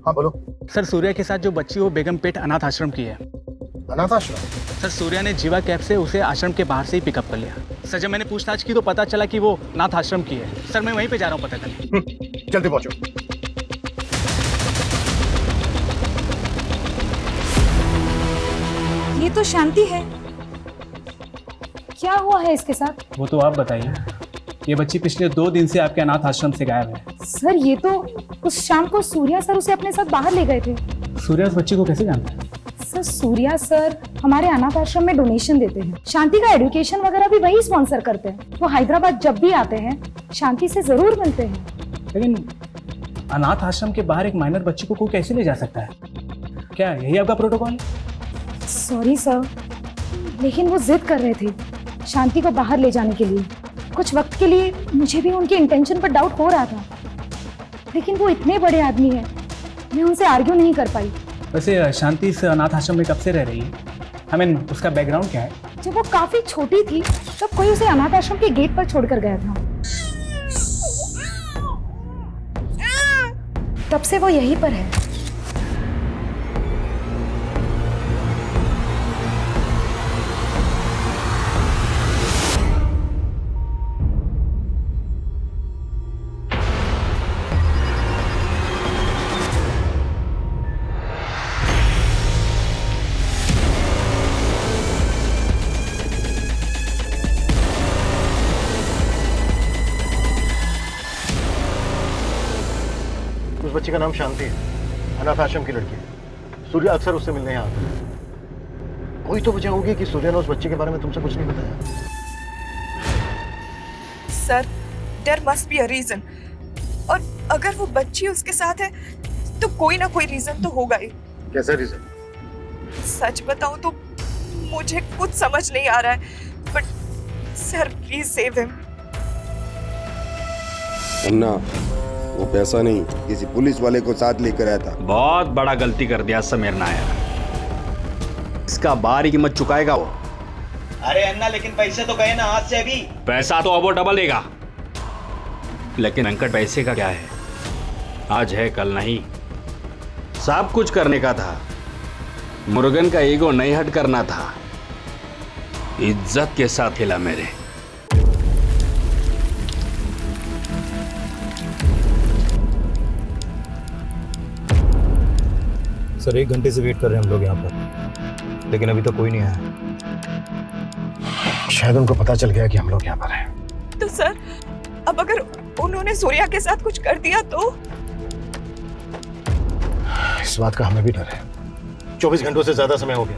हाँ बोलो। सर सूर्या के साथ जो बच्ची वो बेगमपेट अनाथ आश्रम की है। अनाथ आश्रम? सर सूर्या ने जीवा कैब से उसे आश्रम के बाहर से ही पिकअप कर लिया। सर जब मैंने पूछताछ की तो पता चला कि वो अनाथ आश्रम की है। सर मैं वहीं पे जा रहा हूँ पता करने। जल्दी पहुंचो। ये तो शांति है, क्या हुआ है इसके साथ? वो तो आप बताइए। ये बच्ची पिछले 2 दिन से आपके अनाथ आश्रम से गायब है। सर ये तो उस शाम को सूर्या सर उसे अपने साथ बाहर ले गए थे। सूर्या उस बच्ची को कैसे जानता है? सर सूर्या सर हमारे अनाथ आश्रम में डोनेशन देते हैं। शांति का एजुकेशन वगैरह भी वही स्पॉन्सर करते हैं। वो हैदराबाद जब भी आते हैं शांति से जरूर मिलते हैं। लेकिन अनाथ आश्रम के बाहर एक माइनर बच्ची को कोई कैसे ले जा सकता है? क्या यही आपका प्रोटोकॉल? सॉरी सर, लेकिन वो जिद कर रहे थे शांति को बाहर ले जाने के लिए। कुछ वक्त के लिए मुझे भी उनके इंटेंशन पर डाउट हो रहा था, लेकिन वो इतने बड़े आदमी हैं, मैं उनसे आर्ग्यू नहीं कर पाई। वैसे शांति इस अनाथ आश्रम में कब से रह रही है? आई मीन उसका बैकग्राउंड क्या है? जब वो काफी छोटी थी तब कोई उसे अनाथ आश्रम के गेट पर छोड़कर गया था। तब से वो यहीं पर है। बच्ची का नाम शांति है, अनाथ आश्रम की लड़की है। सूर्य अक्सर उससे मिलने यहाँ आता है। कोई तो वजह होगी कि सूर्य ने उस बच्ची के बारे में तुमसे कुछ नहीं बताया। Sir there must be a reason, और अगर वो बच्ची उसके साथ है तो कोई ना कोई रीजन तो होगा ही। कैसा रीजन? सच बताऊं तो मुझे कुछ समझ नहीं आ रहा है, but sir please save him. Anna वो पैसा नहीं, किसी पुलिस वाले को साथ लेकर आया था। बहुत बड़ा गलती कर दिया समीर नायर। इसका बारी कीमत चुकाएगा वो। अरे अन्ना लेकिन पैसे तो गए ना हाथ से अभी। पैसा तो अब वो डबल देगा, लेकिन वेंकट पैसे का क्या है? आज है कल नहीं। सब कुछ करने का था, मुरुगन का ईगो नहीं हट करना था, इज्जत के साथ हिला मेरे। सर 1 घंटे से वेट कर रहे हैं हम लोग यहाँ पर, लेकिन अभी तक कोई नहीं आया। शायद उनको पता चल गया कि हम लोग यहाँ पर हैं। तो सर अब अगर उन्होंने सूर्या के साथ कुछ कर दिया तो? इस बात का हमें भी डर है। 24 घंटों से ज्यादा समय हो गया,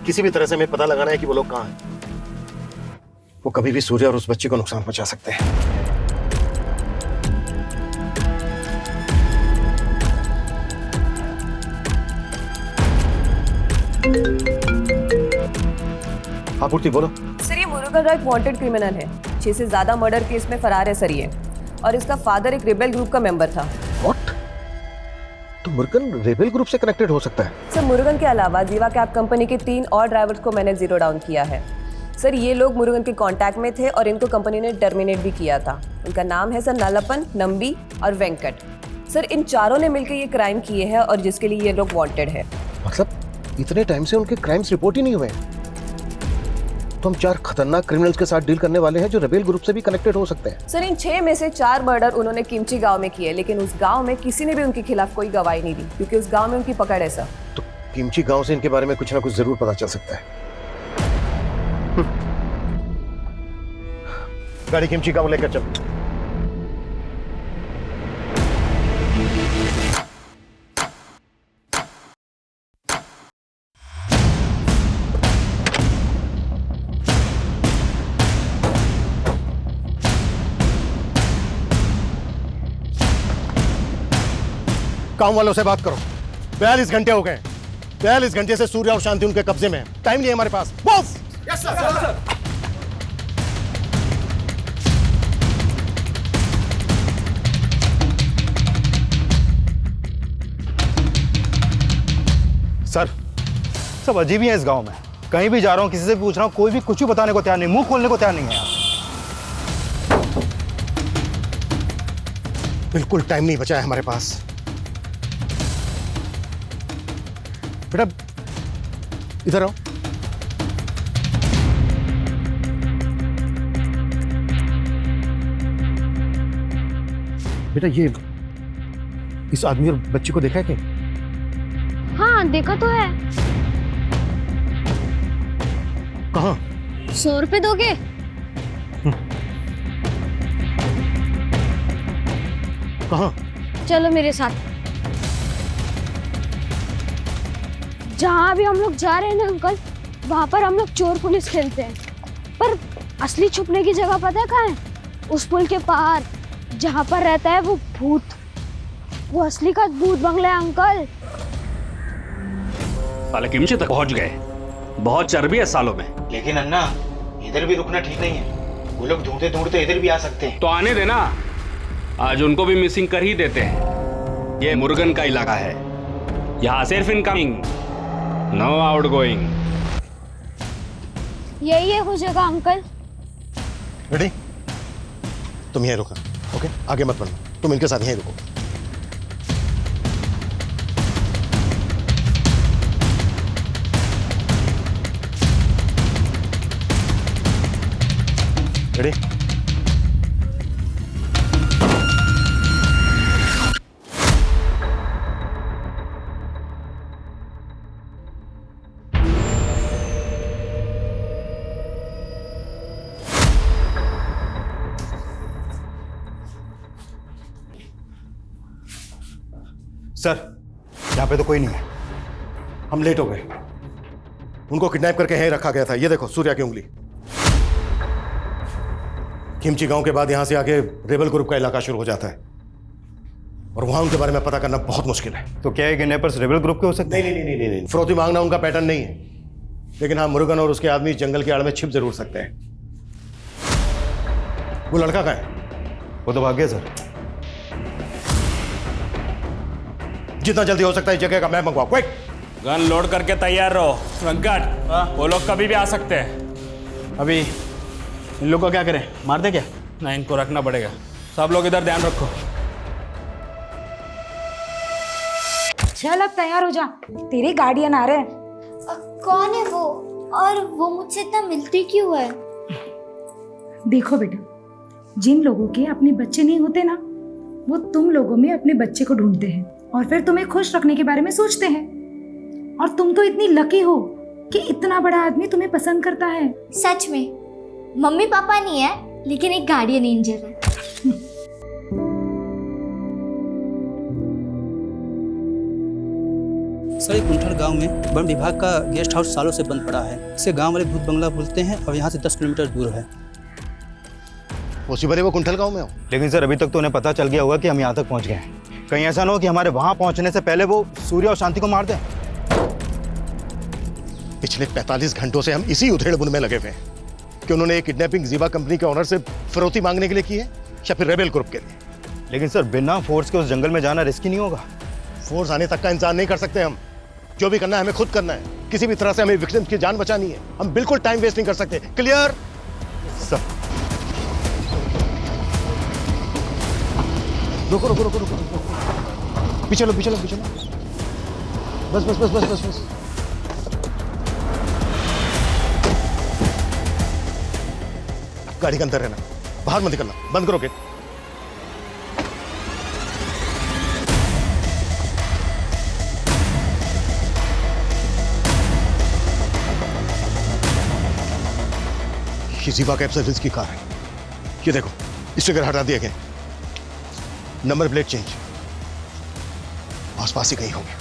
किसी भी तरह से हमें पता लगाना है कि वो लोग कहाँ हैं। वो कभी भी सूर्या और उस बच्ची को नुकसान पहुंचा सकते हैं। हाँ पूर्ति बोलो। सर ये मुरुगन राय वांटेड क्रिमिनल है, 6 से ज्यादा मर्डर केस में फरार है सर ये, और इसका फादर एक रेबेल ग्रुप का मेंबर था। व्हाट? तो मुरुगन रेबेल ग्रुप से कनेक्टेड हो सकता है? सर मुरुगन के अलावा जीवा कैब कंपनी के 3 और ड्राइवर्स को मैंने जीरो डाउन किया है। सर ये लोग मुरुगन के कांटेक्ट में थे और इनको कंपनी ने टर्मिनेट भी किया था। उनका नाम है सर नलपन, नंबी और वेंकट। सर इन चारों ने मिलकर ये क्राइम किए हैं और जिसके लिए ये लोग वांटेड है। मतलब इतने टाइम से उनके क्राइम्स रिपोर्ट ही नहीं हुए? तो हम 4 खतरनाक क्रिमिनल्स के साथ डील करने वाले हैं जो रेबेल ग्रुप से भी कनेक्टेड हो सकते हैं। सर इन 6 में से 4 मर्डर उन्होंने किमची गांव में किए, लेकिन उस गांव में किसी ने भी उनके खिलाफ कोई गवाही नहीं दी क्योंकि उस गांव में उनकी पकड़ है सर। तो किमची गांव से इनके बारे में कुछ ना कुछ जरूर पता चल सकता है। गाड़ी किमची गांव लेकर चल। काम वालों से बात करो। 42 घंटे हो गए। 42 घंटे से सूर्या और शांति उनके कब्जे में है। टाइम नहीं है हमारे पास। बॉस! Yes sir. सर सब अजीब ही है इस गांव में। कहीं भी जा रहा हूँ, किसी से भी पूछ रहा हूँ, कोई भी कुछ भी बताने को तैयार नहीं, मुंह खोलने को तैयार नहीं है यार। बिल्कुल टाइम नहीं बचा है हमारे पास। बेटा इधर आओ। बेटा ये इस आदमी और बच्ची को देखा है क्या? हाँ देखा तो है। कहाँ? 100 रुपए दोगे? कहाँ? चलो मेरे साथ। जहाँ भी हम लोग जा रहे हैं ना अंकल, वहाँ पर हम लोग चोर पुलिस खेलते हैं, पर असली छुपने की जगह पता है कहाँ है? उस पुल के पार जहाँ पर रहता है वो भूत, वो असली का भूत बंगला है अंकल। साले किमची तक पहुंच गए, बहुत चर्बी है सालों में। लेकिन अन्ना इधर भी रुकना ठीक नहीं है, वो लोग ढूंढते ढूंढते इधर भी आ सकते हैं। तो आने देना, आज उनको भी मिसिंग कर ही देते हैं। ये मुरुगन का इलाका है, यहाँ सिर्फ इनकमिंग, नो आउटगोइंग। यही है वो जगह अंकल। रेडी? तुम यहीं रुको, ओके? आगे मत बढ़ना, तुम इनके साथ यहीं रुको। रेडी? सर यहाँ पे तो कोई नहीं है। हम लेट हो गए। उनको किडनैप करके यहीं रखा गया था। ये देखो सूर्या की उंगली। खिमची गांव के बाद यहां से आगे रेबल ग्रुप का इलाका शुरू हो जाता है और वहां उनके बारे में पता करना बहुत मुश्किल है। तो क्या है किडनैपर्स रेबल ग्रुप के हो सकते हैं? नहीं। फिरौती मांगना उनका पैटर्न नहीं है, लेकिन हाँ मुरुगन और उसके आदमी जंगल की आड़ में छिप जरूर सकते हैं। वो लड़का कहाँ है? वो तो भाग गया सर। जितना जल्दी हो सकता है जगह का मैप मंगवाओ, क्विक। गन लोड करके तैयार रहो वेंकट, वो लोग कभी भी आ सकते हैं। अभी इन लोग को क्या करें, मार दे क्या? नहीं, इनको रखना पड़ेगा। सब लोग इधर ध्यान रखो। चल अब तैयार हो जा, तेरे गार्डियन आ रहे हैं। कौन है वो, और वो मुझसे इतना मिलती क्यों है? देखो बेटा, जिन लोगों के अपने बच्चे नहीं होते ना, वो तुम लोगों में अपने बच्चे को ढूंढते हैं और फिर तुम्हें खुश रखने के बारे में सोचते हैं। और तुम तो इतनी लकी हो कि इतना बड़ा आदमी तुम्हें पसंद करता है। सच में मम्मी पापा नहीं है, लेकिन एक गार्डियन एंजल है। सर, कुंठल गांव में वन विभाग का गेस्ट हाउस सालों से बंद पड़ा है। इसे गांव वाले भूत बंगला बोलते हैं और यहाँ से 10 किलोमीटर दूर है। पॉसिबल है वो कुंठल गांव में हो? लेकिन सर अभी तक तो उन्हें पता चल गया होगा कि हम यहाँ तक पहुँच गए हैं। कहीं ऐसा ना हो कि हमारे वहाँ पहुँचने से पहले वो सूर्य और शांति को मार दें। पिछले 45 घंटों से हम इसी उधेड़-बुन में लगे हुए हैं कि उन्होंने एक किडनैपिंग जीवा कंपनी के ऑनर से फिरौती मांगने के लिए की है या फिर रेबेल ग्रुप के लिए। लेकिन सर बिना फोर्स के उस जंगल में जाना रिस्की नहीं होगा? फोर्स आने तक का इंतजार नहीं कर सकते हम। जो भी करना है हमें खुद करना है। किसी भी तरह से हमें विक्टिम्स की जान बचानी है। हम बिल्कुल टाइम वेस्ट नहीं कर सकते। Clear sir? रुको रुको रुको रुको रुको, पीछे लो पीछे लो पीछे लो। बस बस बस बस बस बस। गाड़ी के अंदर रहना, बाहर मत निकलना। बंद करो गेट। ये जीवा कैब सर्विस की कार है। ये देखो, स्टिकर हटा दिए गए, नंबर प्लेट चेंज, आसपास ही कहीं होंगे।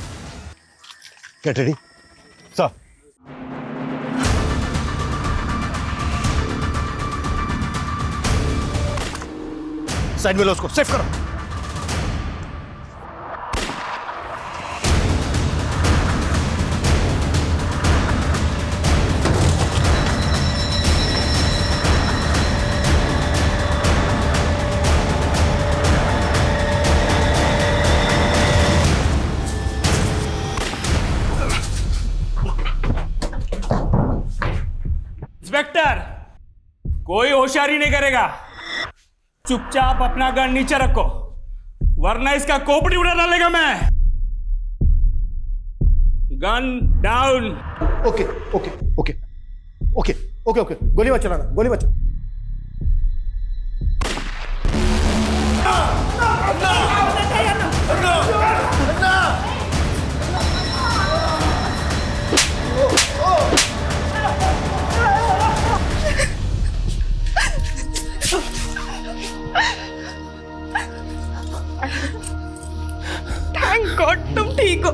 Get ready sir. साइड में लो उसको, सेफ करो। इंस्पेक्टर, कोई होशियारी नहीं करेगा। चुपचाप अपना गन नीचे रखो, वरना इसका खोपड़ी उड़ा डालेगा मैं। Gun down. Okay okay okay okay okay okay, गोली मत चलाना, गोली मत चलाना। थैंक गॉड तुम ठीक हो।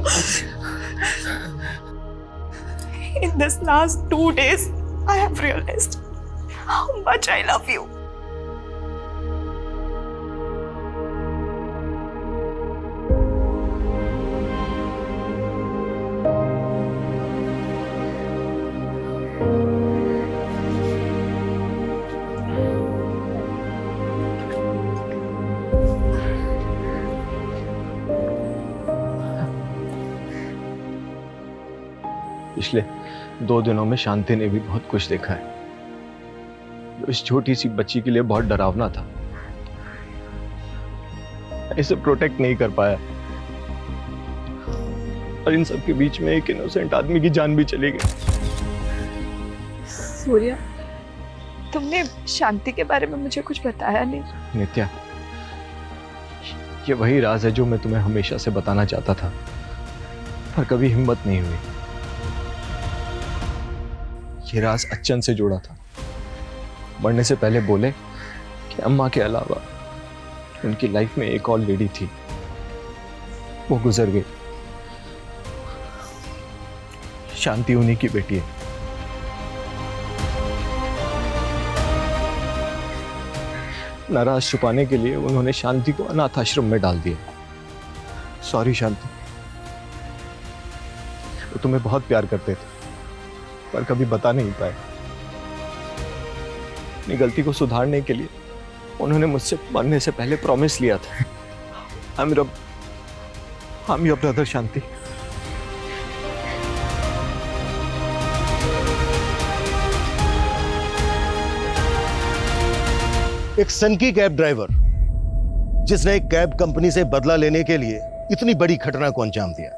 In this last 2 days, I have realized how much I love you. पिछले 2 दिनों में शांति ने भी बहुत कुछ देखा है जो इस छोटी सी बच्ची के लिए बहुत डरावना था। इसे प्रोटेक्ट नहीं कर पाया और इन सब के बीच में एक इनोसेंट आदमी की जान भी चली गई। सूर्या, तुमने शांति के बारे में मुझे कुछ बताया नहीं। नित्या, ये वही राज है जो मैं तुम्हें हमेशा से बताना चाहता था, पर कभी हिम्मत नहीं हुई। ये राज अच्छन से जुड़ा था। मरने से पहले बोले कि अम्मा के अलावा उनकी लाइफ में एक और लेडी थी, वो गुजर गई। शांति उन्हीं की बेटी है। नाराज छुपाने के लिए उन्होंने शांति को अनाथ आश्रम में डाल दिया। सॉरी शांति, वो तुम्हें बहुत प्यार करते थे पर कभी बता नहीं पाए। अपनी गलती को सुधारने के लिए उन्होंने मुझसे मरने से पहले प्रॉमिस लिया था, I'm your brother शांति। एक सनकी कैब ड्राइवर जिसने एक कैब कंपनी से बदला लेने के लिए इतनी बड़ी घटना को अंजाम दिया।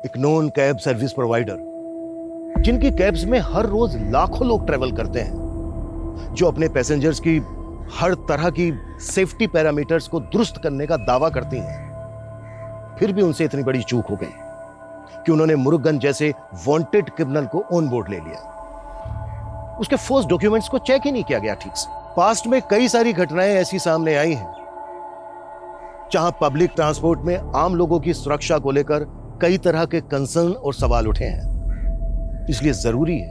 एक नॉन कैब सर्विस प्रोवाइडर जिनकी कैब्स में हर रोज लाखों लोग ट्रेवल करते हैं, जो अपने पैसेंजर्स की हर तरह की सेफ्टी पैरामीटर्स को दुरुस्त करने का दावा करती हैं, फिर भी उनसे इतनी बड़ी चूक हो गई कि उन्होंने मुरुगन जैसे वांटेड क्रिमिनल को ऑन बोर्ड ले लिया। उसके फर्स्ट डॉक्यूमेंट्स को चेक ही नहीं किया गया ठीक से। पास्ट में कई सारी घटनाएं ऐसी सामने आई हैं जहां पब्लिक ट्रांसपोर्ट में आम लोगों की सुरक्षा को लेकर कई तरह के कंसर्न और सवाल उठे हैं। इसलिए जरूरी है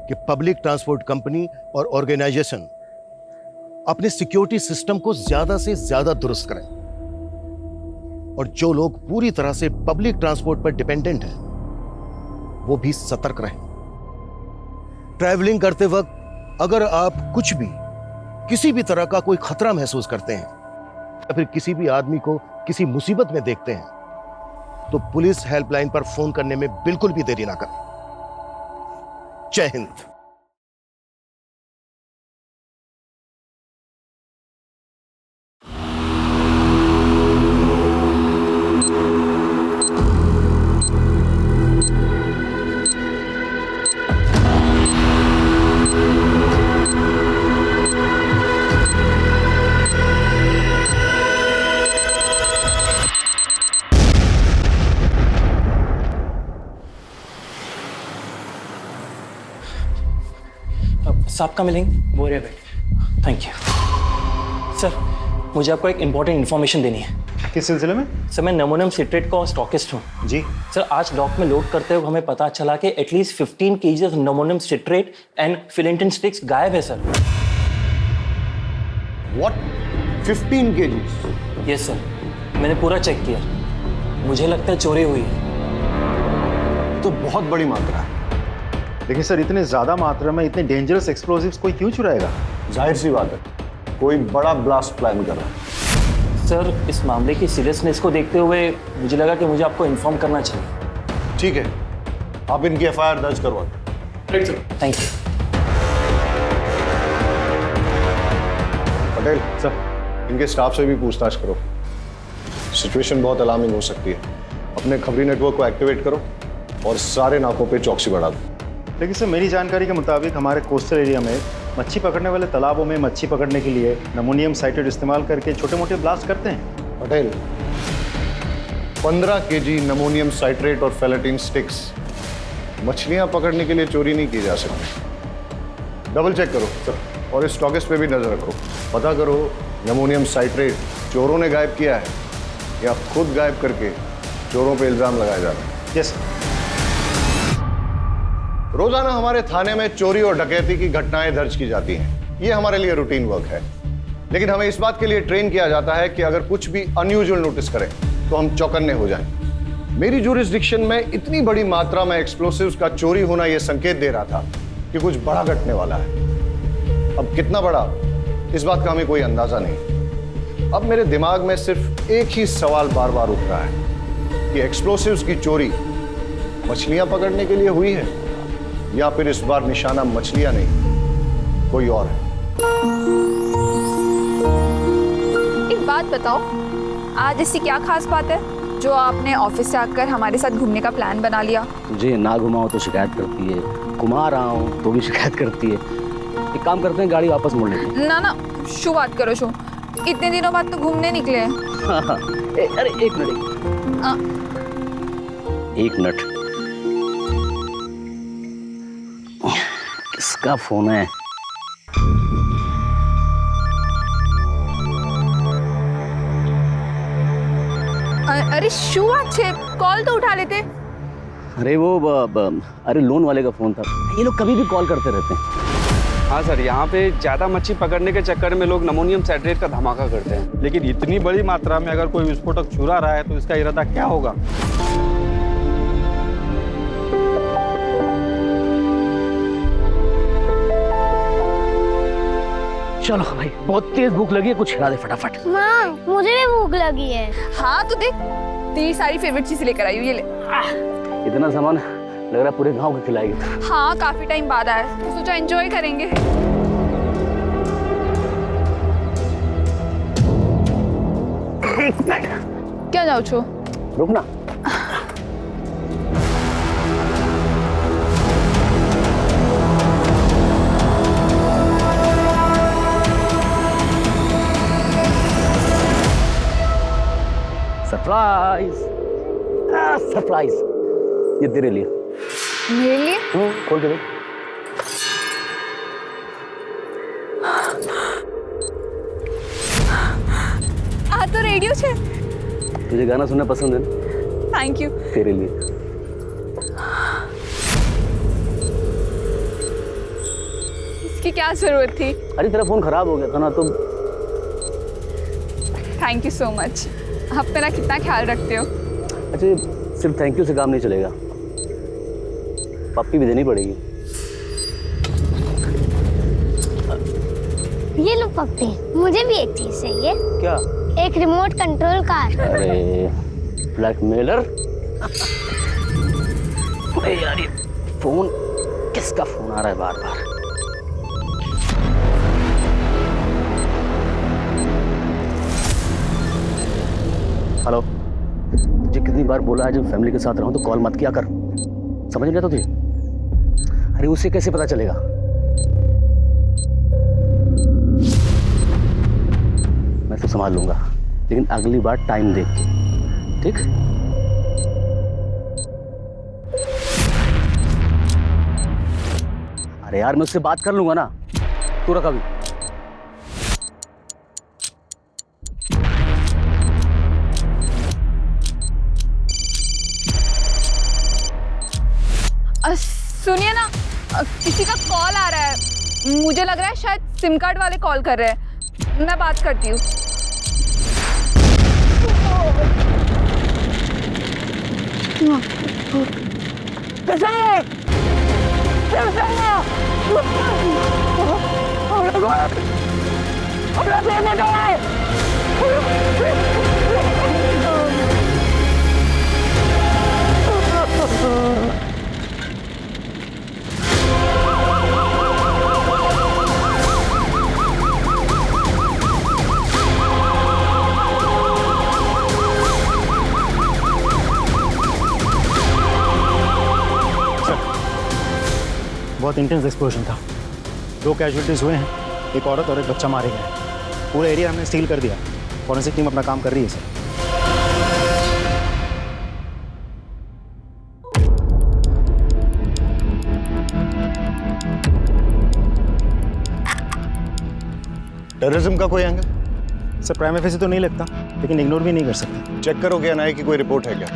कि पब्लिक ट्रांसपोर्ट कंपनी और ऑर्गेनाइजेशन अपने सिक्योरिटी सिस्टम को ज्यादा से ज्यादा दुरुस्त करें और जो लोग पूरी तरह से पब्लिक ट्रांसपोर्ट पर डिपेंडेंट हैं वो भी सतर्क रहें। ट्रैवलिंग करते वक्त अगर आप कुछ भी किसी भी तरह का कोई खतरा महसूस करते हैं या फिर किसी भी आदमी को किसी मुसीबत में देखते हैं तो पुलिस हेल्पलाइन पर फोन करने में बिल्कुल भी देरी ना करें। जय हिंद। साहब का मिलेंगे बोरिया बैठ। थैंक यू सर, मुझे आपको एक इम्पोर्टेंट इन्फॉर्मेशन देनी है। किस सिलसिले में? सर मैं अमोनियम सिट्रेट का स्टॉकिस्ट हूँ। जी सर, आज डॉक में लोड करते हुए हमें पता चला कि at least 15 kg of ammonium citrate and फिलेंटिन स्टिक्स गायब है sir. What? 15 kg? Yes sir, मैंने पूरा चेक किया, मुझे लगता है चोरी हुई है। तो बहुत बड़ी मात्रा है। देखिए सर, इतने ज्यादा मात्रा में इतने डेंजरस एक्सप्लोसिव्स कोई क्यों चुराएगा? जाहिर सी बात है, कोई बड़ा ब्लास्ट प्लान कर रहा है। सर, इस मामले की सीरियसनेस को देखते हुए मुझे लगा कि मुझे आपको इन्फॉर्म करना चाहिए। ठीक है, आप इनकी FIR दर्ज करवा दें। Right sir. Thank you. Patel sir, इनके स्टाफ से भी पूछताछ करो। सिचुएशन बहुत अलार्मिंग हो सकती है। अपने खबरी नेटवर्क को एक्टिवेट करो और सारे नाकों पे चौकसी बढ़ा दो। लेकिन सर, मेरी जानकारी के मुताबिक हमारे कोस्टल एरिया में मच्छी पकड़ने वाले तालाबों में मच्छी पकड़ने के लिए अमोनियम साइट्रेट इस्तेमाल करके छोटे मोटे ब्लास्ट करते हैं। पटेल, 15 kg अमोनियम साइट्रेट और फेलेटिन स्टिक्स मछलियां पकड़ने के लिए चोरी नहीं की जा सकती। डबल चेक करो सर, और इस स्टॉकिस्ट पे भी नजर रखो। पता करो अमोनियम साइट्रेट चोरों ने गायब किया है या खुद गायब करके चोरों पे इल्जाम लगाया जा रहा है। यस। रोजाना हमारे थाने में चोरी और डकैती की घटनाएं दर्ज की जाती हैं। ये हमारे लिए रूटीन वर्क है, लेकिन हमें इस बात के लिए ट्रेन किया जाता है कि अगर कुछ भी अनयूजुअल नोटिस करें तो हम चौकन्ने हो जाएं। मेरी ज्यूरिसडिक्शन में इतनी बड़ी मात्रा में एक्सप्लोसिव्स का चोरी होना यह संकेत दे रहा था कि कुछ बड़ा घटने वाला है। अब कितना बड़ा, इस बात का हमें कोई अंदाजा नहीं। अब मेरे दिमाग में सिर्फ एक ही सवाल बार बार उठ रहा है कि एक्सप्लोसिव्स की चोरी मछलियां पकड़ने के लिए हुई है या फिर इस बार निशाना मछलियां नहीं कोई और है। एक बात बताओ, आज ऐसी क्या खास बात है जो आपने ऑफिस से आकर हमारे साथ घूमने का प्लान बना लिया? तुझे ना घुमाओ तो शिकायत करती है, घुमा रहा हूँ तो भी शिकायत करती है। एक काम करते हैं, गाड़ी वापस मोड़ लेते हैं। ना ना, शू बात करो शू, इतने दिनों बाद तो घूमने निकले हैं। अरे एक मिनट, किसका फोन है? अरे शू अच्छे, कॉल तो उठा लेते। अरे वो अरे लोन वाले का फोन था। ये लोग कभी भी कॉल करते रहते हैं। हाँ सर, यहाँ पे ज़्यादा मच्छी पकड़ने के चक्कर में लोग अमोनियम साइट्रेट का धमाका करते हैं, लेकिन इतनी बड़ी मात्रा में अगर कोई विस्फोटक चुरा रहा है तो इसका इरादा क्या होगा? चलो भाई, बहुत तेज भूख लगी है, कुछ खिला दे फटाफट। माँ, मुझे भी भूख लगी है। हाँ तो देख, तेरी सारी फेवरेट चीज लेकर आई हूँ, ये ले। इतना सामान लग रहा है पूरे गांव को खिलाएगी। हाँ, काफी टाइम बाद आया तो सोचा एंजॉय करेंगे। एक मिनट क्या जाओ छो? रुकना। सरप्राइज, सरप्राइज, ये तेरे लिए। मेरे लिए? खोल के देख। आ तो रेडियो छे। तुझे गाना सुनना पसंद है ना? Thank you. तेरे लिए। इसकी क्या जरूरत थी? अरे तेरा फोन खराब हो गया था ना, तो थैंक यू सो मच। आप मेरा कितना ख्याल रखते हो। अच्छा, सिर्फ थैंक यू से काम नहीं चलेगा, पप्पी भी देनी पड़ेगी। ये लो पप्पी, मुझे भी एक चीज चाहिए। क्या? एक रिमोट कंट्रोल कार। अरे ब्लैकमेलर। अरे यार, ये फोन किसका फोन आ रहा है बार बार? हेलो, तुझे कितनी बार बोला है जब फैमिली के साथ रहूं तो कॉल मत किया कर, समझ नहीं आता तुझे? अरे उसे कैसे पता चलेगा? मैं तो संभाल लूंगा, लेकिन अगली बार टाइम देख के, ठीक? अरे यार, मैं उससे बात कर लूंगा ना, तू रख अभी। सुनिए ना, किसी का कॉल आ रहा है, मुझे लग रहा है शायद सिम कार्ड वाले कॉल कर रहे हैं। मैं बात करती हूँ। बहुत इंटेंस एक्सप्लोजन था, 2 कैजुअलिटीज हुए हैं, एक औरत और एक बच्चा मारे गए। पूरा एरिया हमने सील कर दिया, फॉरेंसिक टीम अपना काम कर रही है सर। टेररिज्म का कोई एंगल? सर प्राइम फेसी तो नहीं लगता, लेकिन इग्नोर भी नहीं कर सकते। चेक करो क्या एनआईए की कोई रिपोर्ट है क्या,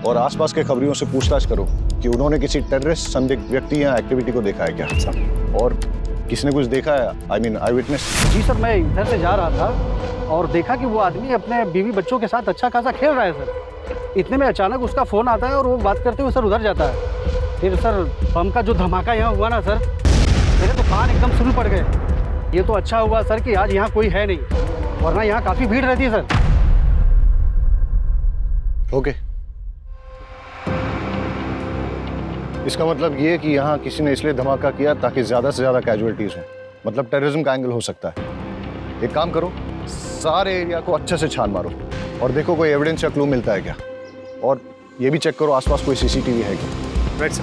और आसपास के खबरियों से पूछताछ करो कि उन्होंने किसी टेररिस्ट संदिग्ध व्यक्ति या एक्टिविटी को देखा है क्या, और किसने कुछ देखा है, आई मीन आई विटनेस? जी सर, मैं इधर से जा रहा था और देखा कि वो आदमी अपने बीवी बच्चों के साथ अच्छा खासा खेल रहा है सर। इतने में अचानक उसका फ़ोन आता है और वो बात करते हुए सर उधर जाता है। फिर सर बम का जो धमाका यहाँ हुआ ना सर, मेरे तो कान एकदम सुन पड़ गए। ये तो अच्छा हुआ सर कि आज यहाँ कोई है नहीं, वरना यहाँ काफ़ी भीड़ रहती है सर। ओके, इसका मतलब ये कि यहाँ किसी ने इसलिए धमाका किया ताकि ज्यादा से ज्यादा कैजुअलिटीज हो, मतलब टेररिज्म का एंगल हो सकता है। एक काम करो, सारे एरिया को अच्छे से छान मारो और देखो कोई एविडेंस या क्लू मिलता है क्या, और ये भी चेक करो आसपास कोई सीसीटीवी है क्या। Right sir.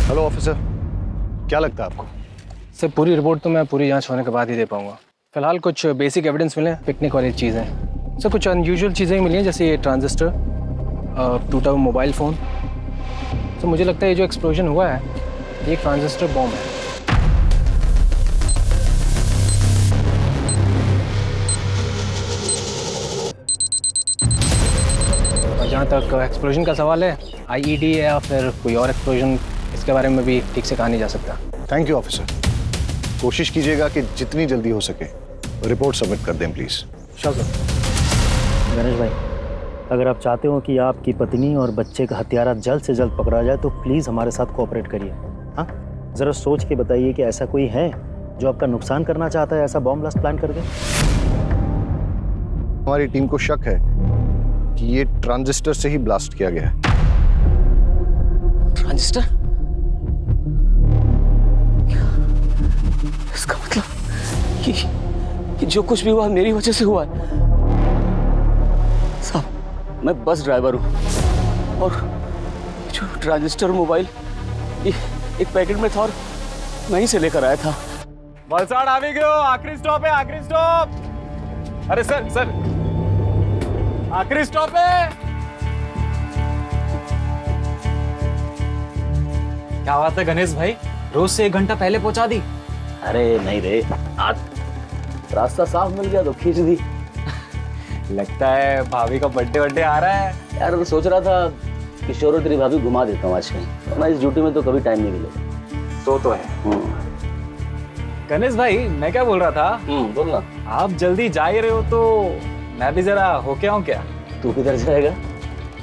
हेलो ऑफिसर, क्या लगता है आपको? सर पूरी रिपोर्ट तो मैं पूरी जांच होने के बाद ही दे पाऊंगा। फिलहाल कुछ बेसिक एविडेंस मिले, पिकनिक वाली चीज़ें। सर कुछ अनयूजुअल चीज़ें ही मिली हैं, जैसे ये ट्रांजिस्टर, टूटा हुआ मोबाइल फ़ोन। तो मुझे लगता है ये जो एक्सप्लोजन हुआ है ये एक ट्रांजिस्टर बॉम्ब है। और जहाँ तक एक्सप्लोजन का सवाल है, आईईडी है या फिर कोई और एक्सप्लोजन, इसके बारे में भी ठीक से कहा नहीं जा सकता। थैंक यू ऑफिसर, कोशिश कीजिएगा कि जितनी जल्दी हो सके रिपोर्ट सबमिट कर दें प्लीज़। Sure sir. गणेश भाई, अगर आप चाहते हो कि आपकी पत्नी और बच्चे का हत्यारा जल्द से जल्द पकड़ा जाए तो प्लीज़ हमारे साथ कोऑपरेट करिए। हाँ, ज़रा सोच के बताइए कि ऐसा कोई है जो आपका नुकसान करना चाहता है, ऐसा बॉम्ब ब्लास्ट प्लान करके? हमारी टीम को शक है कि ये ट्रांजिस्टर से ही ब्लास्ट किया गया है। ट्रांजिस्टर? इसका मतलब कि जो कुछ भी हुआ मेरी वजह से हुआ है। साहब मैं बस ड्राइवर हूँ और जो ट्रांजिस्टर मोबाइल ये एक पैकेट में था और वहीं से लेकर आया था। वलसाड़ आ भी गयो, आखिरी स्टॉप है, आखिरी स्टॉप। अरे सर सर आखिरी स्टॉप है। क्या बात है गणेश भाई, रोज से 1 घंटा पहले पहुंचा दी। अरे नहीं रे, आज रास्ता साफ मिल गया तो खींच दी। लगता है भाभी का बर्थडे आ रहा है। यार मैं सोच रहा था किशोर और तेरी भाभी घुमा देता हूँ आज कहीं, वरना इस ड्यूटी में तो कभी टाइम नहीं मिलेगा। तो है। गणेश भाई मैं क्या बोल रहा था, बोलना। आप जल्दी जा ही रहे हो तो मैं भी जरा होके आऊं क्या? तू किधर जाएगा?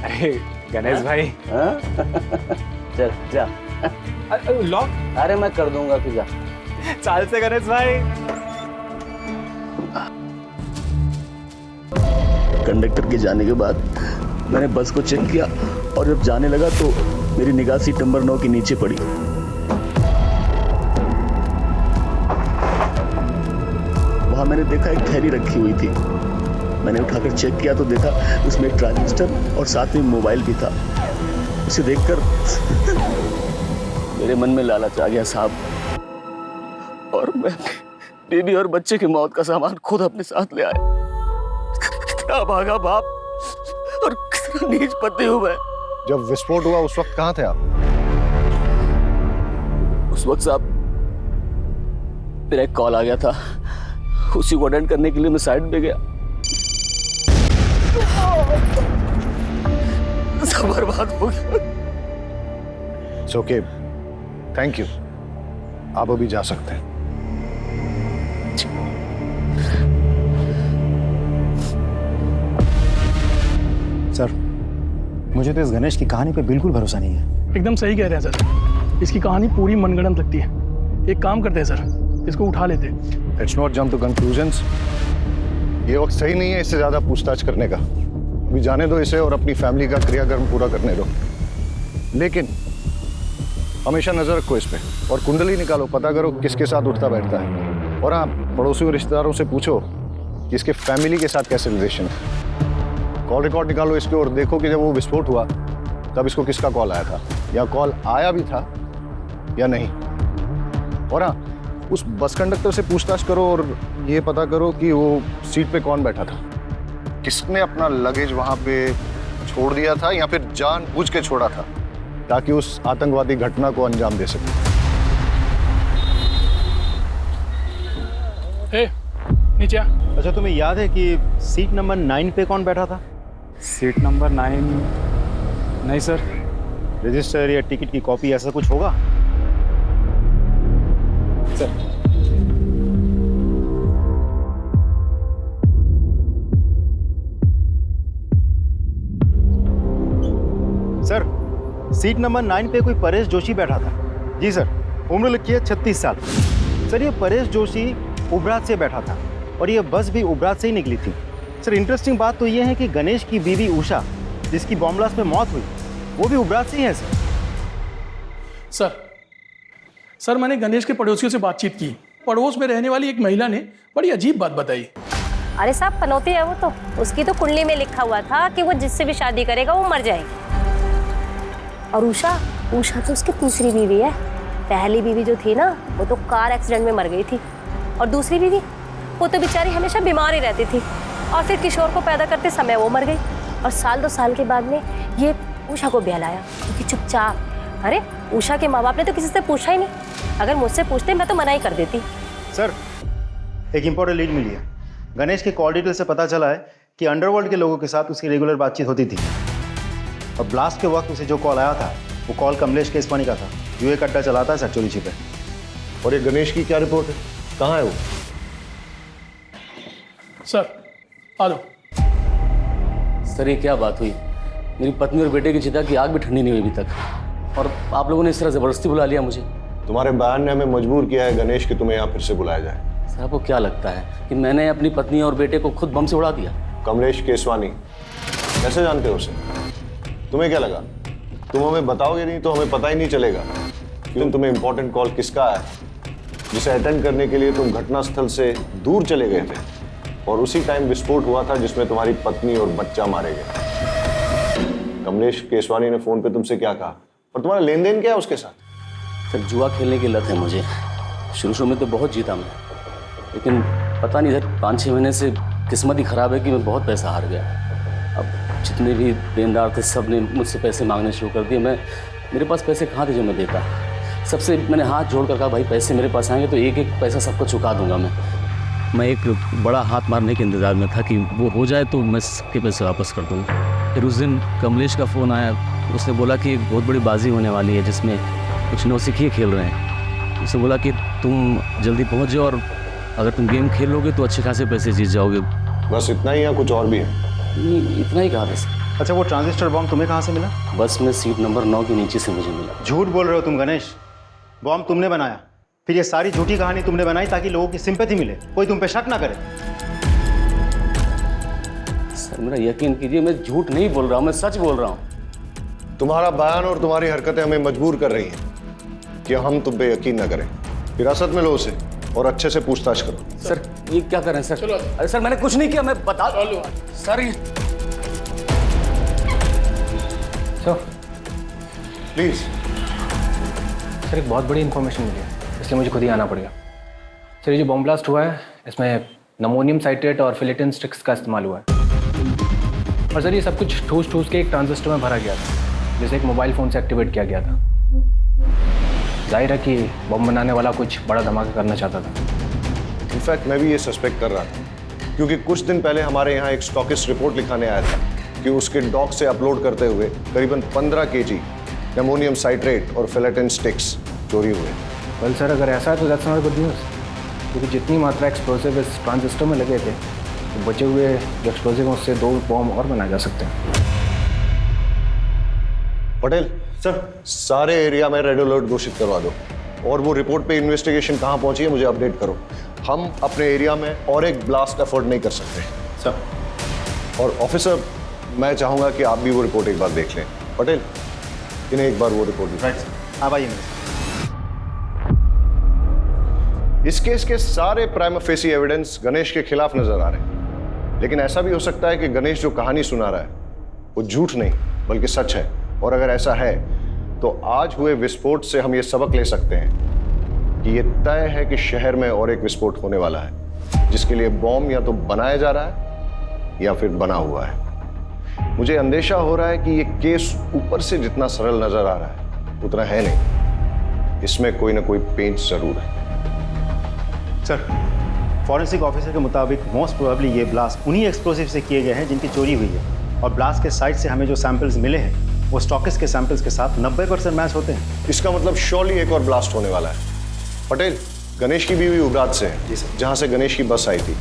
अरे गणेश भाई। चल जा। लॉक? अरे मैं कर दूंगा, तू जा। चाल से गणेश भाई। कंडक्टर के जाने के बाद मैंने बस को चेक किया और जब जाने लगा तो मेरी निगाह सीट नंबर 9 के नीचे पड़ी। वहां मैंने देखा एक थैली रखी हुई थी। मैंने उठाकर चेक किया तो देखा उसमें एक ट्रांजिस्टर और साथ में मोबाइल भी था। उसे देखकर मेरे मन में लालच आ गया साहब, और मैं बीबी और बच्चे की मौत का सामान खुद अपने साथ ले आया। क्या भागा बाप और कितना नीच पति हूं मैं। जब विस्फोट हुआ उस वक्त कहाँ थे आप? उस वक्त साहब मेरा एक कॉल आ गया था, उसी को अटेंड करने के लिए मैं साइड पे गया। सब बर्बाद हो गया। It's okay. Thank you. आप अभी जा सकते हैं। सर मुझे तो इस गणेश की कहानी पे बिल्कुल भरोसा नहीं है। एकदम सही कह रहे हैं सर, इसकी कहानी पूरी मनगढ़ंत लगती है। एक काम करते हैं सर, इसको उठा लेते हैं। Let's not jump to conclusions. ये वक्त सही नहीं है इससे ज्यादा पूछताछ करने का। अभी जाने दो इसे और अपनी फैमिली का क्रियाकर्म पूरा करने दो। लेकिन हमेशा नजर रखो इस पे और कुंडली निकालो, पता करो किसके साथ उठता बैठता है। और हाँ, पड़ोसियों रिश्तेदारों से पूछो कि इसके फैमिली के साथ कैसे रिलेशन है। कॉल रिकॉर्ड निकालो इसके और देखो कि जब वो विस्फोट हुआ तब इसको किसका कॉल आया था, या कॉल आया भी था या नहीं। और हाँ, उस बस कंडक्टर से पूछताछ करो और ये पता करो कि वो सीट पे कौन बैठा था, किसने अपना लगेज वहां पे छोड़ दिया था या फिर जानबूझ के छोड़ा था ताकि उस आतंकवादी घटना को अंजाम दे सके। नीचे आ। अच्छा तुम्हें याद है कि सीट नंबर 9 पे कौन बैठा था? Seat number 9? नहीं सर। रजिस्टर या टिकट की कॉपी ऐसा कुछ होगा सर? सर सीट नंबर 9 पे कोई परेश जोशी बैठा था। जी सर। उम्र लिखी है 36 साल। सर ये परेश जोशी उबरात से बैठा था और ये बस भी उबरात से ही निकली थी। सर इंटरेस्टिंग बात तो ये है कि गणेश की बीवी उषा जिसकी बॉम्ब ब्लास्ट में मौत हुई वो भी उबरात से ही है सर। सर मैंने गणेश के पड़ोसियों से बातचीत की। पड़ोस में रहने वाली एक महिला ने बड़ी अजीब बात बताई। अरे साहब पनौती है वो तो, उसकी तो कुंडली में लिखा हुआ था कि वो जिससे भी शादी करेगा वो मर जाएगी। और उषा तो उसकी तीसरी बीवी है। पहली बीवी जो थी ना वो तो कार एक्सीडेंट में मर गई थी, और दूसरी बीवी वो तो बेचारी हमेशा बीमार ही रहती थी, और फिर किशोर को पैदा करते समय वो मर गई। और 1-2 साल के बाद में ये उषा को ब्याह क्योंकि चुपचाप। अरे उषा के माँ बाप ने तो किसी से पूछा ही नहीं। अगर मुझसे पूछते मैं तो मना ही कर देती। सर एक इम्पोर्टेंट लीड मिली है। गणेश के कॉल डिटेल से पता चला है कि अंडरवर्ल्ड के लोगों के साथ उसकी रेगुलर बातचीत होती थी, और ब्लास्ट के वक्त उसे जो कॉल आया था वो कॉल कमलेश केसवानी का था, जो एक अड्डा चलाता है सचोलीची पे। और ये गणेश की क्या रिपोर्ट है, कहाँ है वो? सर आ जाओ। सर ये क्या बात हुई? मेरी पत्नी और बेटे की चिता की आग भी ठंडी नहीं हुई अभी तक, और आप लोगों ने इस तरह जबरदस्ती बुला लिया मुझे। तुम्हारे बयान ने हमें मजबूर किया है गणेश कि तुम्हें यहाँ फिर से बुलाया जाए। सर आपको क्या लगता है कि मैंने अपनी पत्नी और बेटे को खुद बम से उड़ा दिया? कमलेश केसवानी, कैसे जानते हो उसे? तुम्हें क्या लगा तुम हमें बताओगे नहीं तो हमें पता ही नहीं चलेगा कि तुम्हें इंपॉर्टेंट कॉल किसका है? जिसे अटेंड करने के लिए तुम घटनास्थल से दूर चले गए थे, और उसी टाइम विस्फोट हुआ था जिसमें तुम्हारी पत्नी और बच्चा मारे गए। कमलेश केसवानी ने फोन पे तुमसे क्या कहा, और तुम्हारा लेन देन क्या है उसके साथ? सर जुआ खेलने की लत है मुझे। शुरू में तो बहुत जीता मैं, लेकिन पता नहीं सर 5-6 महीने से किस्मत ही खराब है कि मैं बहुत पैसा हार गया। अब जितने भी देनदार थे सब ने मुझसे पैसे मांगने शुरू कर दिए। मेरे पास पैसे कहाँ थे जो मैं देता। सबसे मैंने हाथ जोड़ कर कहा भाई पैसे मेरे पास आएंगे तो एक एक पैसा सबको चुका दूंगा मैं एक बड़ा हाथ मारने के इंतज़ार में था कि वो हो जाए तो मैं सबके पैसे वापस कर दूँगा। फिर उस दिन कमलेश का फ़ोन आया, उसने बोला कि एक बहुत बड़ी बाजी होने वाली है जिसमें कुछ नौसिखिए खेल रहे हैं। उसने बोला कि तुम जल्दी पहुँच जाओ और अगर तुम गेम खेल लोगे तो अच्छे खासे पैसे जीत जाओगे। बस इतना ही या कुछ और भी है? नहीं, इतना ही कहा था सर। अच्छा, वो ट्रांजिस्टर बॉम्ब तुम्हें कहाँ से मिला? बस में सीट नंबर 9 के नीचे से मुझे मिला। झूठ बोल रहे हो तुम गणेश। बॉम्ब तुमने बनाया, फिर ये सारी झूठी कहानी तुमने बनाई ताकि लोगों की सिंपैथी मिले, कोई तुम पे शक ना करे। सर मेरा यकीन कीजिए, मैं झूठ नहीं बोल रहा हूँ, मैं सच बोल रहा हूँ। तुम्हारा बयान और तुम्हारी हरकतें हमें मजबूर कर रही हैं कि हम तुम पे यकीन न करें। हिरासत में लो उसे और अच्छे से पूछताछ करो। सर ये क्या कर रहे हैं सर? अरे सर मैंने कुछ नहीं किया, मैं बता सर ये प्लीज। सर एक बहुत बड़ी इन्फॉर्मेशन मिली है, इसलिए मुझे खुद ही आना पड़ेगा। सर ये जो बॉम्ब ब्लास्ट हुआ है इसमें नमोनियम साइट्रेट और फिलेटिन स्टिक्स का इस्तेमाल हुआ है। और सर ये सब कुछ ठूस ठूस के एक ट्रांजिस्टर में भरा गया था, जिसे एक मोबाइल फ़ोन से एक्टिवेट किया गया था। जाहिर है कि बॉम्ब बनाने वाला कुछ बड़ा धमाका करना चाहता था। इनफैक्ट मैं भी ये सस्पेक्ट कर रहा था, क्योंकि कुछ दिन पहले हमारे यहाँ एक स्टॉकिस्ट रिपोर्ट लिखाने आया था कि उसके डॉक से अपलोड करते हुए करीबन 15 kg एमोनियम साइट्रेट और फिलेटिन स्टिक्स चोरी हुए। वेल सर अगर ऐसा है तो दैट्स नॉट गुड न्यूज़, क्योंकि जितनी मात्रा एक्सप्लोसिव इस ट्रांजिस्टर में लगे थे तो बचे हुए जो एक्सप्लोसिव उससे 2 बॉम्ब और बनाए जा सकते हैं। पटेल सर, सारे एरिया में रेड अलर्ट घोषित करवा दो, और वो रिपोर्ट पे इन्वेस्टिगेशन कहाँ पहुंची है मुझे अपडेट करो। हम अपने एरिया में और एक ब्लास्ट अफोर्ड नहीं कर सकते सर। और ऑफिसर मैं चाहूँगा कि आप भी वो रिपोर्ट एक बार देख लें। पटेल इन्हें एक बार वो रिपोर्ट दिखाएं। आप आइए। इस केस के सारे प्राइमा फेसी एविडेंस गणेश के खिलाफ नजर आ रहे हैं, लेकिन ऐसा भी हो सकता है कि गणेश जो कहानी सुना रहा है वो झूठ नहीं बल्कि सच है। और अगर ऐसा है तो आज हुए विस्फोट से हम ये सबक ले सकते हैं कि ये तय है कि शहर में और एक विस्फोट होने वाला है, जिसके लिए बॉम्ब या तो बनाया जा रहा है या फिर बना हुआ है। मुझे अंदेशा हो रहा है कि ये केस ऊपर से जितना सरल नजर आ रहा है उतना है नहीं, इसमें कोई ना कोई पेंच जरूर है। सर फॉरेंसिक ऑफिसर के मुताबिक मोस्ट प्रोबेबली ये ब्लास्ट उन्हीं एक्सप्लोसिव से किए गए हैं जिनकी चोरी हुई है, और ब्लास्ट के साइट से हमें जो सैंपल्स मिले हैं वो स्टॉकिस्ट के सैंपल्स के साथ 90% मैच होते हैं। इसका मतलब श्योरली एक और ब्लास्ट होने वाला है। पटेल गणेश की बीवी उबरात से है, जहां से गणेश की बस आई थी,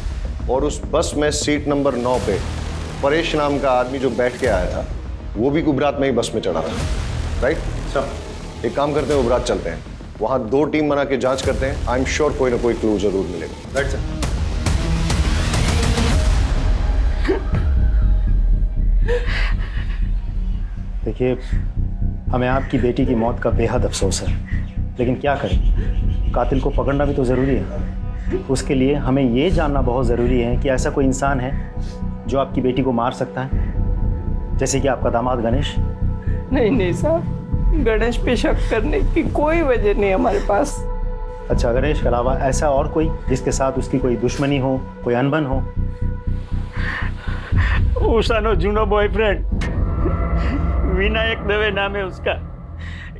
और उस बस में सीट नंबर 9 पे परेश नाम का आदमी जो बैठ के आया था वो भी उबरात में ही बस में चढ़ा था, राइट सर? एक काम करते हैं, उबरात चलते हैं, वहां 2 टीम बना के जांच करते हैं। आई एम श्योर कोई ना कोई क्लू जरूर मिलेगा, राइट सर? देखिए, हमें आपकी बेटी की मौत का बेहद अफसोस है, लेकिन क्या करें, कातिल को पकड़ना भी तो ज़रूरी है। उसके लिए हमें ये जानना बहुत ज़रूरी है कि ऐसा कोई इंसान है जो आपकी बेटी को मार सकता है, जैसे कि आपका दामाद गणेश। नहीं साहब, गणेश पे शक करने की कोई वजह नहीं हमारे पास। अच्छा, गणेश के अलावा ऐसा और कोई जिसके साथ उसकी कोई दुश्मनी हो, कोई अनबन हो? उषानो जूनो बॉयफ्रेंड विनायक दवे नाम है उसका।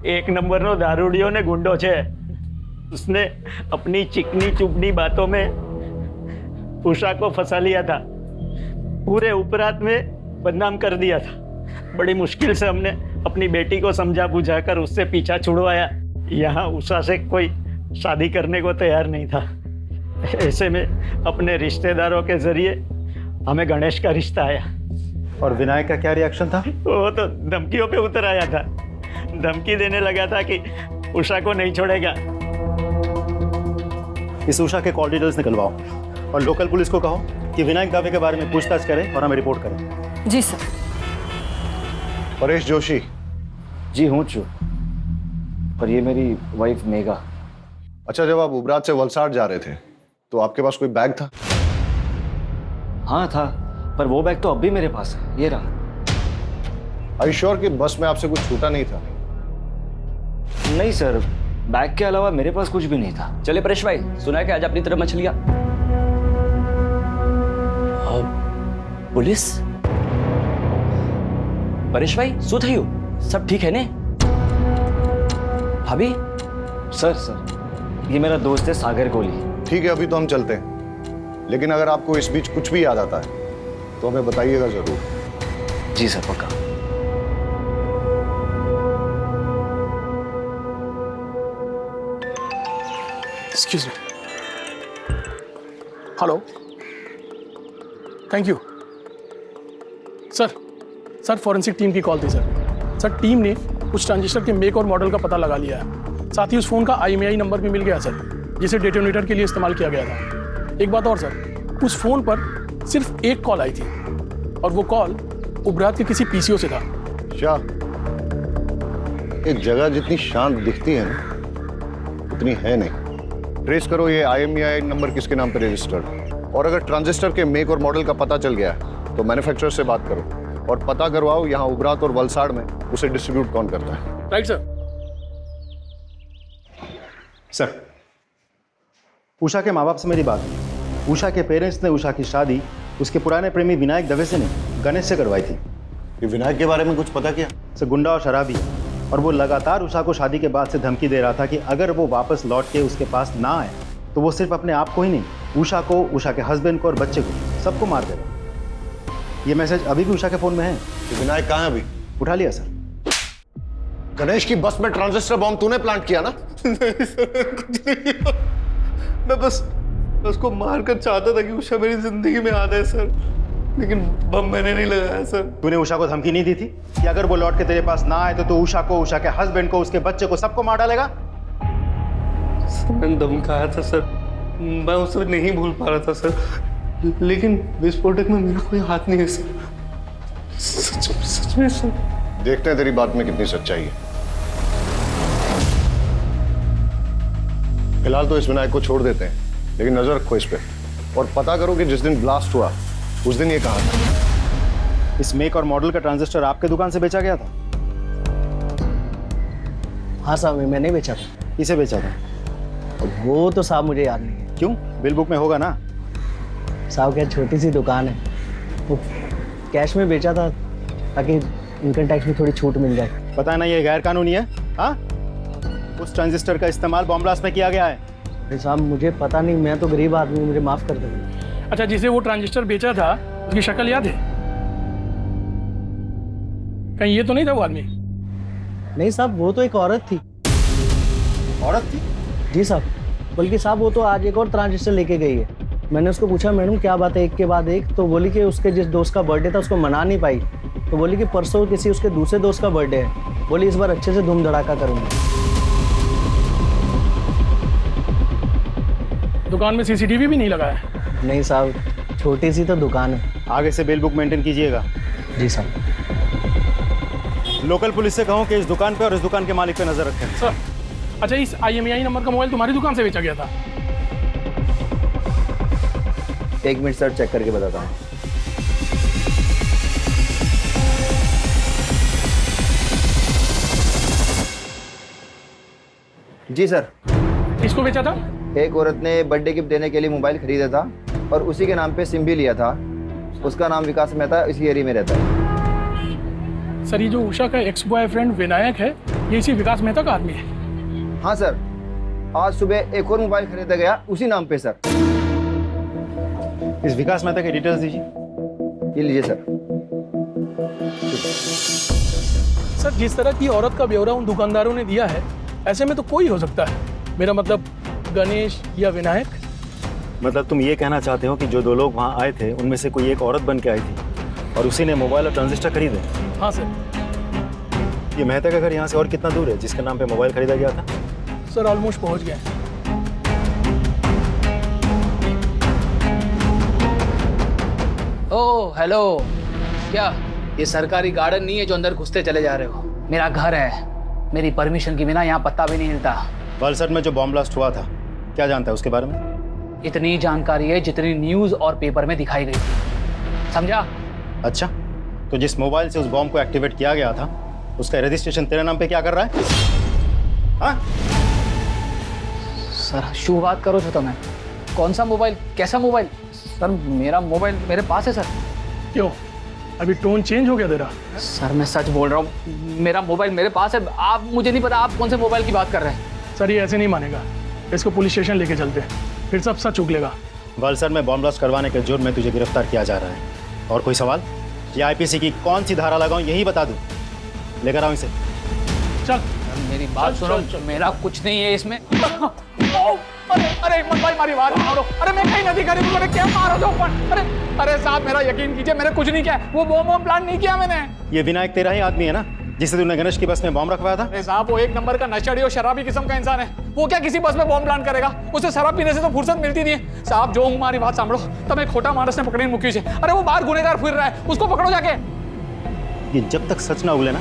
1 नंबरનો દારૂડિયો ને ગુંડો છે। उसने अपनी चिकनी चुपनी बातों में उषा को फंसा लिया था, पूरे उपरात में बदनाम कर दिया था। बड़ी मुश्किल से हमने अपनी बेटी को समझा बुझाकर उससे पीछा छुड़वाया। यहाँ उषा से कोई शादी करने को तैयार नहीं था। ऐसे में अपने रिश्तेदारों के जरिए हमें गणेश का रिश्ता आया। और विनायक का क्या रिएक्शन था? वो तो धमकियों पे उतर आया था, धमकी देने लगा था कि उषा को नहीं छोड़ेगा। इस उषा के कॉल डिटेल्स निकलवाओ और लोकल पुलिस को कहो कि विनायक दावे के बारे में पूछताछ करें और हमें रिपोर्ट करें। जी सर। परेश जोशी। जी हूँ चू, और ये मेरी वाइफ मेघा। अच्छा, जब आप उबरात से वलसाड जा रहे थे तो आपके पास कोई बैग था? हाँ था, पर वो बैग तो अब भी मेरे पास है, ये रहा। Are you sure कि बस में आपसे कुछ छूटा नहीं था? नहीं सर, बैग के अलावा मेरे पास कुछ भी नहीं था। चले परेश भाई, सुना है कि आज अपनी तरफ मछलियां। पुलिस? परेश भाई શું થયું? सब ठीक है ने? भाभी? सर ये मेरा दोस्त है सागर कोहली। ठीक है, अभी तो हम चलते हैं, लेकिन अगर आपको इस बीच कुछ भी याद आता है तो हमें बताइएगा जरूर। जी सर, पक्का। Excuse me. Hello, thank you sir forensic team की कॉल थी सर। टीम ने उस ट्रांजिस्टर के मेक और मॉडल का पता लगा लिया है। साथ ही उस फोन का IMEI नंबर भी मिल गया सर, जिसे डेटोनेटर के लिए इस्तेमाल किया गया था। एक बात और सर, उस फोन पर सिर्फ एक कॉल आई थी और वो कॉल उबरात के किसी PCO से था। शाह, एक जगह जितनी शांत दिखती है ना, उतनी है नहीं। ट्रेस करो ये IMEI नंबर किसके नाम पर रजिस्टर्ड, और अगर ट्रांजिस्टर के मेक और मॉडल का पता चल गया है तो मैन्युफैक्चरर से बात करो और पता करवाओ यहाँ उबरात और वलसाड में उसे डिस्ट्रीब्यूट कौन करता है। Right sir. सर, उषा के माँ बाप से मेरी बात हुई। उषा के पेरेंट्स ने उषा की शादी उसके पुराने प्रेमी विनायक दवे से नहीं, गणेश से करवाई थी। ये विनायक के बारे में कुछ पता किया? सर, गुंडा और शराबी है, और वो लगातार उषा को शादी के बाद से धमकी दे रहा था कि अगर वो वापस लौट के उसके पास ना आए तो वो सिर्फ अपने आप को ही नहीं, उषा को, उषा के हस्बैंड को और बच्चे को, सबको मार देगा। ये मैसेज अभी भी उषा के फोन में है। विनायक कहाँ है अभी? उठा लिया सर। गणेश की बस में ट्रांजिस्टर बॉम्ब तूने प्लांट किया ना? मैं बस उसको मारकर चाहता था कि उषा मेरी जिंदगी में आ जाए सर, लेकिन बम मैंने नहीं लगाया सर। तूने उषा को धमकी नहीं दी थी कि अगर वो लौट के तेरे पास ना आए तो तू उषा को, उषा के हस्बैंड को, उसके बच्चे को, सबको मार डालेगा? मैंने धमकाया था सर, मैं उसे नहीं भूल पा रहा था सर, लेकिन विस्फोटक में मेरा कोई हाथ नहीं है सर। सच में सर। देखते हैं तेरी बात में कितनी सच्चाई है। फिलहाल तो इस विनायक को छोड़ देते हैं, लेकिन नजर रखो इस पे और पता करो कि जिस दिन ब्लास्ट हुआ उस दिन ये कहाँ था। इस मेक और मॉडल का ट्रांजिस्टर आपके दुकान से बेचा गया था? हाँ साहब, मैंने बेचा था। किसे बेचा था? वो तो साहब मुझे याद नहीं है। क्यों? बिल बुक में होगा ना। साहब क्या छोटी सी दुकान है, वो कैश में बेचा था ताकि इनकम टैक्स में थोड़ी छूट मिल जाए। पता है ना ये गैर कानूनी है। हाँ, उस ट्रांजिस्टर का इस्तेमाल बॉम्ब ब्लास्ट में किया गया है। अरे साहब मुझे पता नहीं, मैं तो गरीब आदमी हूँ, मुझे माफ कर दो। अच्छा, जिसे वो ट्रांजिस्टर बेचा था उसकी शक्ल याद है? कहीं ये तो नहीं था वो आदमी? नहीं साहब, वो तो एक औरत थी। औरत थी? जी साहब, बल्कि साहब वो तो आज एक और ट्रांजिस्टर लेके गई है। मैंने उसको पूछा मैडम क्या बात है एक के बाद एक, तो बोली कि उसके जिस दोस्त का बर्थडे था उसको मना नहीं पाई, तो बोली कि परसों किसी उसके दूसरे दोस्त का बर्थडे है, बोली इस बार अच्छे से धूम धड़ाका करूँगी। दुकान में CCTV भी नहीं लगा है? नहीं साहब, छोटी सी तो दुकान है। आगे से बिल बुक मेंटेन कीजिएगा। जी साहब। लोकल पुलिस से कहो कि इस दुकान पे और इस दुकान के मालिक पे नजर रखें। सर, अच्छा इस IMEI नंबर का मोबाइल तुम्हारी दुकान से बेचा गया था? एक मिनट सर, चेक करके बताता हूँ। जी सर। किसको बेचा था? एक औरत ने बर्थडे गिफ्ट देने के लिए मोबाइल खरीदा था और उसी के नाम पे सिम भी लिया था। उसका नाम विकास मेहता, इसी एरिया में रहता है। सर, ये जो उषा का एक्स बॉयफ्रेंड विनायक है, ये इसी विकास मेहता का आदमी है? हाँ सर, आज सुबह एक और मोबाइल खरीदा गया उसी नाम पे सर। इस विकास मेहता के डिटेल्स दीजिए। ये लीजिए सर। सर, जिस तरह की औरत का ब्यौरा उन दुकानदारों ने दिया है, ऐसे में तो कोई हो सकता है। मेरा मतलब गणेश या विनायक। मतलब तुम ये कहना चाहते हो कि जो दो लोग वहाँ आए थे उनमें से कोई एक औरत बन के आई थी और उसी ने मोबाइल और ट्रांजिस्टर खरीदे? हाँ सर। ये मेहता का घर यहाँ से और कितना दूर है जिसके नाम पे मोबाइल खरीदा गया था? सर, ऑलमोस्ट पहुँच गया। ओह हेलो, क्या ये सरकारी गार्डन नहीं है जो अंदर घुसते चले जा रहे हो? मेरा घर है, मेरी परमिशन के बिना यहाँ पत्ता भी नहीं हिलता। वलसड में जो बॉम्ब ब्लास्ट हुआ था, क्या जानता है उसके बारे में? इतनी जानकारी है जितनी न्यूज़ और पेपर में दिखाई गई थी, समझा? अच्छा, तो जिस मोबाइल से उस बॉम्ब को एक्टिवेट किया गया था, उसका रजिस्ट्रेशन तेरे नाम पे क्या कर रहा है? हाँ? सर शुरुआत करो जो तुम्हें। कौन सा मोबाइल, कैसा मोबाइल? सर मेरा मोबाइल मेरे पास है सर। क्यों, अभी टोन चेंज हो गया तेरा? सर मैं सच बोल रहा हूँ, मेरा मोबाइल मेरे पास है। आप, मुझे नहीं पता आप कौन से मोबाइल की बात कर रहे हैं। सर ये ऐसे नहीं मानेगा, इसको पुलिस स्टेशन लेके चलते हैं, फिर सब सच उगलेगा। वलसड में बॉम्ब ब्लास्ट करवाने के जुर्म में तुझे गिरफ्तार किया जा रहा है। और कोई सवाल? ये आईपीसी की कौन सी धारा लगाऊं यही बता दूं। लेकर आओ इसे। चल मेरी बात सुनो, मेरा कुछ नहीं है इसमें। अरे मत भाई मारी बात मारो। अरे मैं कहीं नहीं करी, तुमने क्या मारो जो ऊपर। अरे साहब मेरा यकीन कीजिए, मैंने कुछ नहीं किया, वो बॉम्ब प्लान नहीं किया मैंने। ये विनायक तेरा ही आदमी है ना, जिसे तूने गणेश की बस में बॉम्ब रखवाया था? अरे साहब वो एक नंबर का नशेड़ी और शराबी किस्म का इंसान है। वो क्या किसी बस में बॉम्ब प्लान करेगा? उसे शराब पीने से तो फुर्सत मिलती नहीं है। साहब जो हमारी बात सांभो, तब खोटा मानस ने पकड़ी मुक्की से। अरे वो बाहर गुनेगार फिर रहा है, उसको पकड़ो जाके। ये जब तक सच ना उगले ना,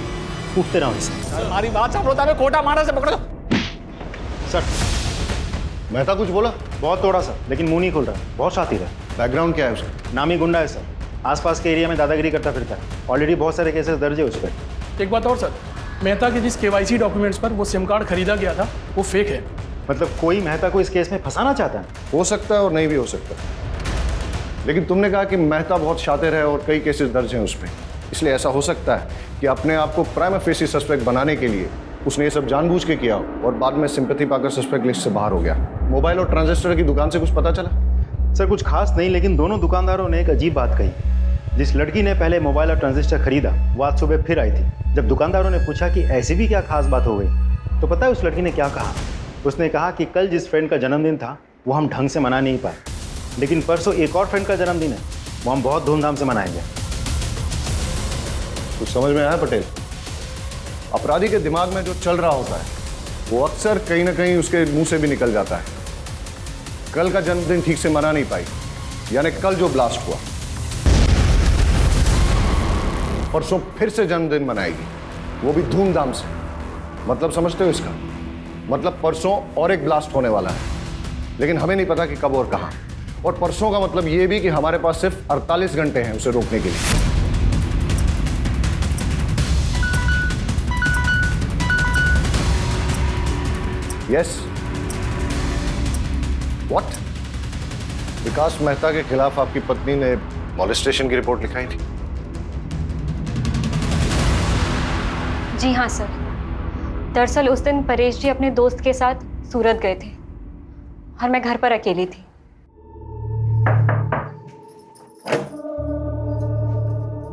उठते रहो इसे। हमारी बात सांभो, तब खोटा मानस ने पकड़ो। सर मेहता कुछ बोला? बहुत तोड़ा सर, लेकिन मुंह नहीं खोल रहा, बहुत शातिर है। बैकग्राउंड क्या है उसका? नामी गुंडा है सर, आसपास के एरिया में दादागिरी करता फिरता है। ऑलरेडी बहुत सारे केसेस दर्ज है उस पर। एक बात और सर, मेहता के जिस KYC डॉक्यूमेंट्स पर वो सिम कार्ड खरीदा गया था वो फेक है। मतलब कोई मेहता को इस केस में फंसाना चाहता है? हो सकता है और नहीं भी हो सकता, लेकिन तुमने कहा कि मेहता बहुत शातिर है और कई केसेस दर्ज हैं उस पर, इसलिए ऐसा हो सकता है कि अपने आप को प्राइमा फेसी सस्पेक्ट बनाने के लिए उसने ये सब जानबूझ के किया और बाद में सिंपैथी पाकर सस्पेक्ट लिस्ट से बाहर हो गया। मोबाइल और ट्रांजिस्टर की दुकान से कुछ पता चला? सर कुछ खास नहीं, लेकिन दोनों दुकानदारों ने एक अजीब बात कही। जिस लड़की ने पहले मोबाइल और ट्रांजिस्टर खरीदा वो आज सुबह फिर आई थी। जब दुकानदारों ने पूछा कि ऐसी भी क्या खास बात हो गई, तो पता है उस लड़की ने क्या कहा? उसने कहा कि कल जिस फ्रेंड का जन्मदिन था वो हम ढंग से मना नहीं पाए, लेकिन परसों एक और फ्रेंड का जन्मदिन है, वो हम बहुत धूमधाम से मनाएंगे। कुछ समझ में आया पटेल? अपराधी के दिमाग में जो चल रहा होता है वो अक्सर कहीं ना कहीं उसके मुंह से भी निकल जाता है। कल का जन्मदिन ठीक से मना नहीं पाई, यानी कल जो ब्लास्ट हुआ, परसों फिर से जन्मदिन मनाएगी, वो भी धूमधाम से। मतलब समझते हो इसका? मतलब परसों और एक ब्लास्ट होने वाला है, लेकिन हमें नहीं पता कि कब और कहां। और परसों का मतलब ये भी कि हमारे पास सिर्फ 48 घंटे हैं उसे रोकने के लिए। Yes what? विकास मेहता के खिलाफ आपकी पत्नी ने मॉलेस्टेशन की रिपोर्ट लिखाई थी? जी हाँ सर, दरअसल उस दिन परेश जी अपने दोस्त के साथ सूरत गए थे और मैं घर पर अकेली थी।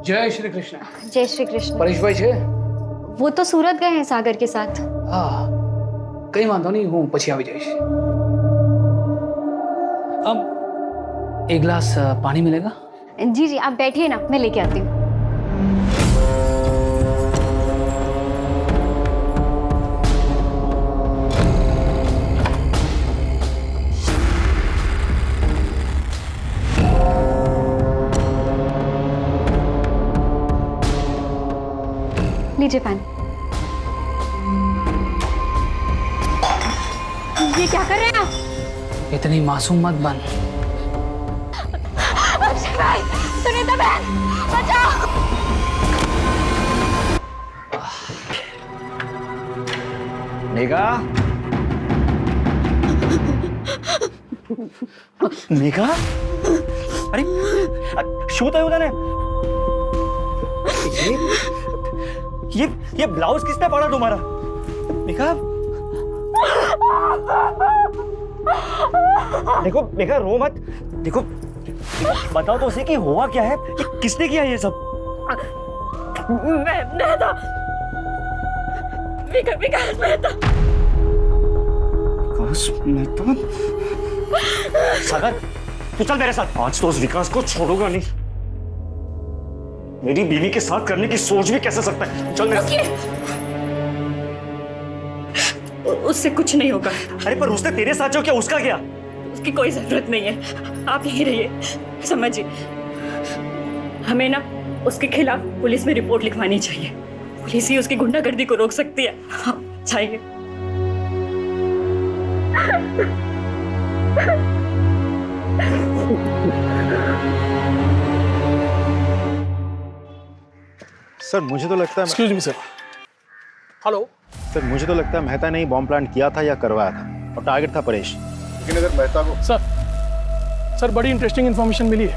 जय श्री कृष्ण। जय श्री कृष्ण। परेश भाई छे? वो तो सूरत गए हैं सागर के साथ। हाँ कहीं वांधो नहीं, हूँ પછી આવી જઈશ। अब एक गिलास पानी मिलेगा? जी जी आप बैठिए ना, मैं लेके आती हूँ। लीजिए पानी। ये क्या कर रहे हैं आप? इतनी मासूम मत बन। अक्षय भाई, सुनीता बहन, बचाओ। मेघा, मेघा, अरे શું થયું તને? ये ब्लाउज किसने फाड़ा तुम्हारा? मेघा, देखो मेघा रो मत। देखो बताओ तो उसे कि हुआ क्या है, कि किसने किया ये सब? मेहता, विकास मेहता। विकास मेहता? सागर तू चल मेरे साथ। आज तो उस विकास को छोड़ूंगा नहीं। मेरी बीवी के साथ करने की सोच भी कैसे सकता है? चल मेरे साथ। उससे कुछ नहीं होगा। अरे पर उसने तेरे साथ जो किया उसका क्या? उसकी कोई जरूरत नहीं है, आप यहीं रहिए। समझिए, हमें ना उसके खिलाफ पुलिस में रिपोर्ट लिखवानी चाहिए। पुलिस ही उसकी गुंडागर्दी को रोक सकती है। हाँ, चाहिए। सर मुझे तो लगता है excuse me sir. Hello sir, मुझे तो लगता है मेहता ने ही बॉम्ब प्लांट किया था या करवाया था और टारगेट था परेश। लेकिन अगर मेहता को सर बड़ी इंटरेस्टिंग इन्फॉर्मेशन मिली है।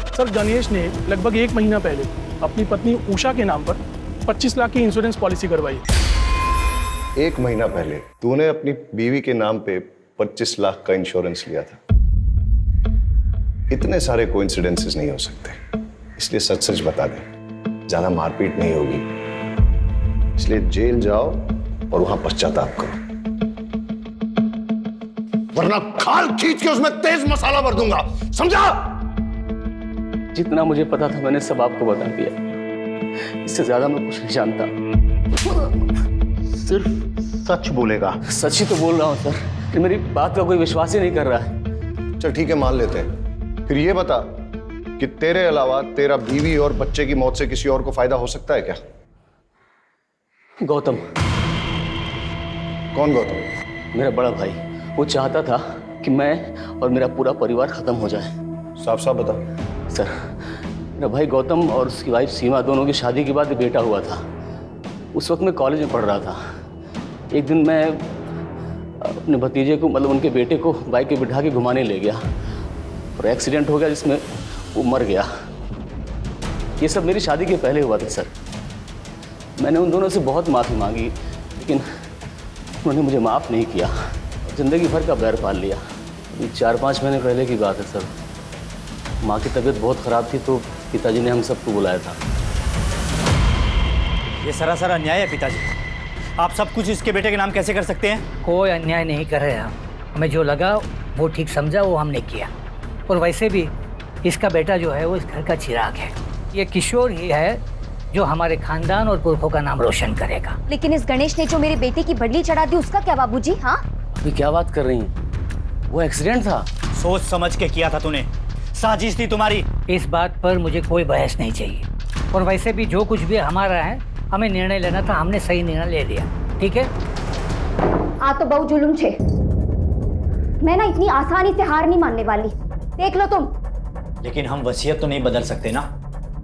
सर गणेश ने लगभग 1 महीना पहले अपनी पत्नी उषा के नाम पर 25 लाख की इंश्योरेंस पॉलिसी करवाई। 1 महीना पहले तूने अपनी बीवी के नाम पे 25 लाख का इंश्योरेंस लिया था। इतने सारे कोइंसिडेंसेस नहीं हो सकते, इसलिए सच सच बता दे। ज्यादा मारपीट नहीं होगी, इसलिए जेल जाओ और वहां पश्चाताप करो, वरना खाल खींच के उसमें तेज मसाला भर दूंगा, समझा? जितना मुझे पता था मैंने सब आपको बता दिया, इससे ज्यादा मैं कुछ नहीं जानता। सिर्फ सच बोलेगा। सच ही तो बोल रहा हूँ सर, कि मेरी बात का कोई विश्वास ही नहीं कर रहा है। चल ठीक है, मान लेते हैं। फिर ये बता कि तेरे अलावा तेरा बीवी और बच्चे की मौत से किसी और को फायदा हो सकता है क्या? गौतम। कौन गौतम? मेरा बड़ा भाई। वो चाहता था कि मैं और मेरा पूरा परिवार खत्म हो जाए। साफ साफ बता। सर, मेरा भाई गौतम और उसकी वाइफ सीमा दोनों की शादी के बाद एक बेटा हुआ था। उस वक्त मैं कॉलेज में पढ़ रहा था। एक दिन मैं अपने भतीजे को, मतलब उनके बेटे को बाइक पे बिठा के घुमाने ले गया और एक्सीडेंट हो गया जिसमें वो मर गया। ये सब मेरी शादी के पहले हुआ था सर। मैंने उन दोनों से बहुत माफ़ी मांगी, लेकिन उन्होंने मुझे माफ़ नहीं किया। ज़िंदगी भर का बैर पाल लिया। 4-5 महीने पहले की बात है सर। माँ की तबीयत बहुत ख़राब थी तो पिताजी ने हम सबको बुलाया था। ये सरासर अन्याय है पिताजी। आप सब कुछ इसके बेटे के नाम कैसे कर सकते हैं? कोई अन्याय नहीं कर रहे हम। हमें जो लगा वो ठीक समझा, वो हमने किया। और वैसे भी इसका बेटा जो है वो इस घर का चिराग है। ये किशोर ही है जो हमारे खानदान और पुरखों का नाम रोशन करेगा। लेकिन इस गणेश ने जो मेरे बेटे की बडली चढ़ा दी, उसका क्या बाबूजी? हाँ, अभी क्या बात कर रही हैं? वो एक्सीडेंट था। सोच समझ के किया था तूने, साजिश थी तुम्हारी। इस बात पर मुझे कोई बहस नहीं चाहिए। और वैसे भी जो कुछ भी हमारा है, हमें निर्णय लेना था, हमने सही निर्णय ले लिया। ठीक है? आ तो बहु जुलुम छे। मैं ना इतनी आसानी से हार नहीं मानने वाली। देख लो तुम। लेकिन हम वसीयत तो नहीं बदल सकते ना।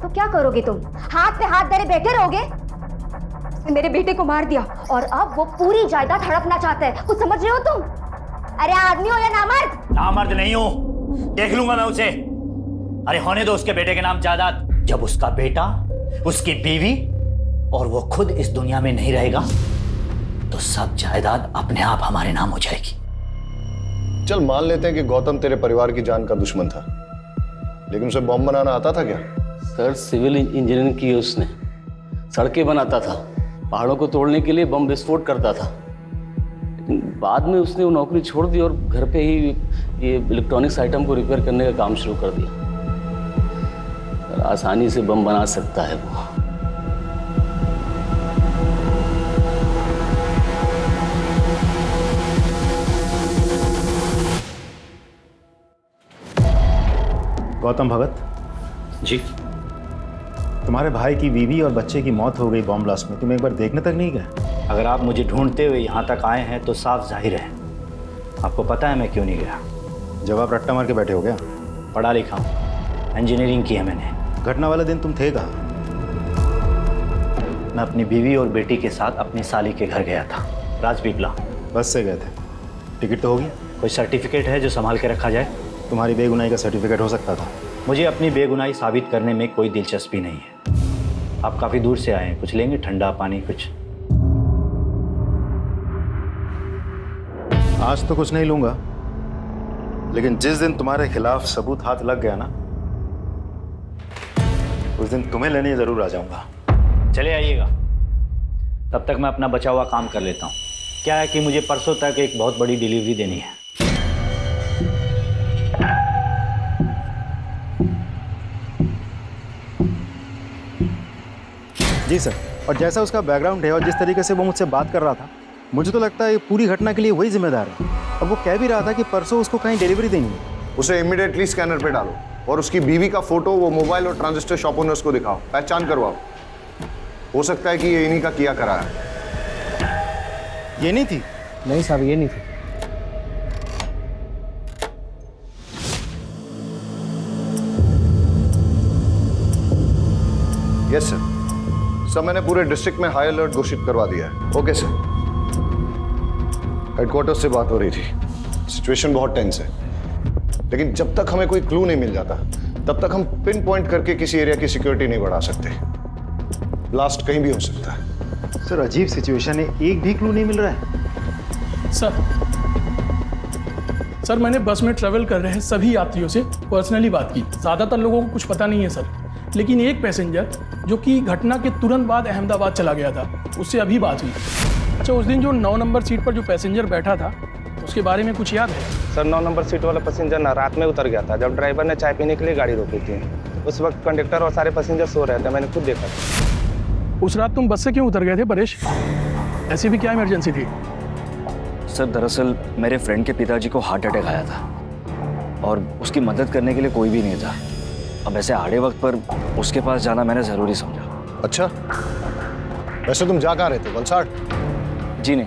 तो क्या करोगे तुम? हाथ पे हाथ धरे बैठे रहोगे? उसने मेरे बेटे को मार दिया और अब वो पूरी जायदाद हड़पना चाहता है। कुछ समझ रहे हो तुम? अरे आदमी हो या नामर्द? नामर्द नहीं हूं, देख लूंगा मैं उसे। अरे होने दो उसके बेटे के नाम जायदाद। जब उसका बेटा, उसकी बीवी और वो खुद इस दुनिया में नहीं रहेगा तो सब जायदाद अपने आप हमारे नाम हो जाएगी। चल मान लेते हैं कि गौतम तेरे परिवार की जान का दुश्मन था, लेकिन उसे बॉम्ब बनाना आता था क्या? सर, सिविल इंजीनियरिंग की उसने। सड़कें बनाता था, पहाड़ों को तोड़ने के लिए बम विस्फोट करता था। लेकिन बाद में उसने वो नौकरी छोड़ दी और घर पे ही ये इलेक्ट्रॉनिक्स आइटम को रिपेयर करने का काम शुरू कर दिया। सर, आसानी से बम बना सकता है वो। गौतम भगत जी, तुम्हारे भाई की बीवी और बच्चे की मौत हो गई बॉम्ब ब्लास्ट में, तुम एक बार देखने तक नहीं गए? अगर आप मुझे ढूंढते हुए यहाँ तक आए हैं तो साफ जाहिर है आपको पता है मैं क्यों नहीं गया। जवाब रट्टा मार के बैठे हो गया? पढ़ा लिखा हूँ, इंजीनियरिंग की है मैंने। घटना वाले दिन तुम थे कहाँ? मैं अपनी बीवी और बेटी के साथ अपनी साली के घर गया था, राजपीपला। बस से गए थे? टिकट तो होगी? कोई सर्टिफिकेट है जो संभाल के रखा जाए? तुम्हारी बेगुनाही का सर्टिफिकेट हो सकता था। मुझे अपनी बेगुनाही साबित करने में कोई दिलचस्पी नहीं है। आप काफ़ी दूर से आए हैं, कुछ लेंगे? ठंडा पानी कुछ? आज तो कुछ नहीं लूंगा, लेकिन जिस दिन तुम्हारे खिलाफ सबूत हाथ लग गया ना, उस दिन तुम्हें लेने जरूर आ जाऊंगा। चले आइएगा, तब तक मैं अपना बचा हुआ काम कर लेता हूँ। क्या है कि मुझे परसों तक एक बहुत बड़ी डिलीवरी देनी है। जी सर, और जैसा उसका बैकग्राउंड है और जिस तरीके से वो मुझसे बात कर रहा था, मुझे तो लगता है पूरी घटना के लिए वही जिम्मेदार है। और वो कह भी रहा था कि परसों उसको कहीं डिलीवरी देनी है। उसे इमीडिएटली स्कैनर पे डालो और उसकी बीवी का फोटो वो मोबाइल और ट्रांजिस्टर शॉप ओनर्स को दिखाओ, पहचान करवाओ। हो सकता है कि ये इन्हीं का किया करा है। ये नहीं थी? नहीं साहब, ये नहीं थी। Yes sir. सर मैंने पूरे डिस्ट्रिक्ट में हाई अलर्ट घोषित करवा दिया है। Okay sir. हेडक्वार्टर से बात हो रही थी, सिचुएशन बहुत टेंस है, लेकिन जब तक हमें कोई क्लू नहीं मिल जाता तब तक हम पिन पॉइंट करके किसी एरिया की सिक्योरिटी नहीं बढ़ा सकते। ब्लास्ट कहीं भी हो सकता है। सर अजीब सिचुएशन है, एक भी क्लू नहीं मिल रहा है। सर मैंने बस में ट्रेवल कर रहे सभी यात्रियों से पर्सनली बात की। ज़्यादातर लोगों को कुछ पता नहीं है सर, लेकिन एक पैसेंजर जो कि घटना के तुरंत बाद अहमदाबाद चला गया था, उससे अभी बात हुई। अच्छा, उस दिन जो 9 नंबर सीट पर जो पैसेंजर बैठा था उसके बारे में कुछ याद है? सर 9 नंबर सीट वाला पैसेंजर ना रात में उतर गया था जब ड्राइवर ने चाय पीने के लिए गाड़ी रोकी थी। उस वक्त कंडक्टर और सारे पैसेंजर सो रहे थे, मैंने खुद देखा था। उस रात तुम बस से क्यों उतर गए थे परेश? ऐसी भी क्या इमरजेंसी थी? सर दरअसल मेरे फ्रेंड के पिताजी को हार्ट अटैक आया था और उसकी मदद करने के लिए कोई भी नहीं था। अब ऐसे आड़े वक्त पर उसके पास जाना मैंने ज़रूरी समझा। अच्छा, वैसे तुम जा कहाँ रहे थे? वलसाड़? जी नहीं,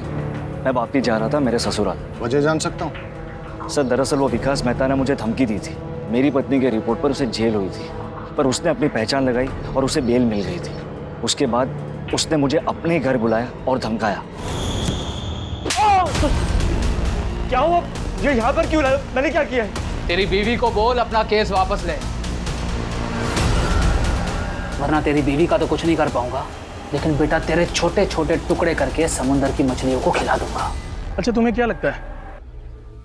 मैं वापस जा रहा था मेरे ससुराल। वजह जान सकता हूँ? सर दरअसल वो विकास मेहता ने मुझे धमकी दी थी। मेरी पत्नी के रिपोर्ट पर उसे जेल हुई थी, पर उसने अपनी पहचान लगाई और उसे बेल मिल गई थी। उसके बाद उसने मुझे अपने घर बुलाया और धमकाया। क्या हुआ? ये यहाँ पर क्यों लाया? मैंने क्या किया है? तेरी बीवी को बोल अपना केस वापस ले, वरना तेरी बीवी का तो कुछ नहीं कर पाऊंगा, लेकिन बेटा तेरे छोटे छोटे टुकड़े करके समुंदर की मछलियों को खिला दूंगा। अच्छा, तुम्हें क्या लगता है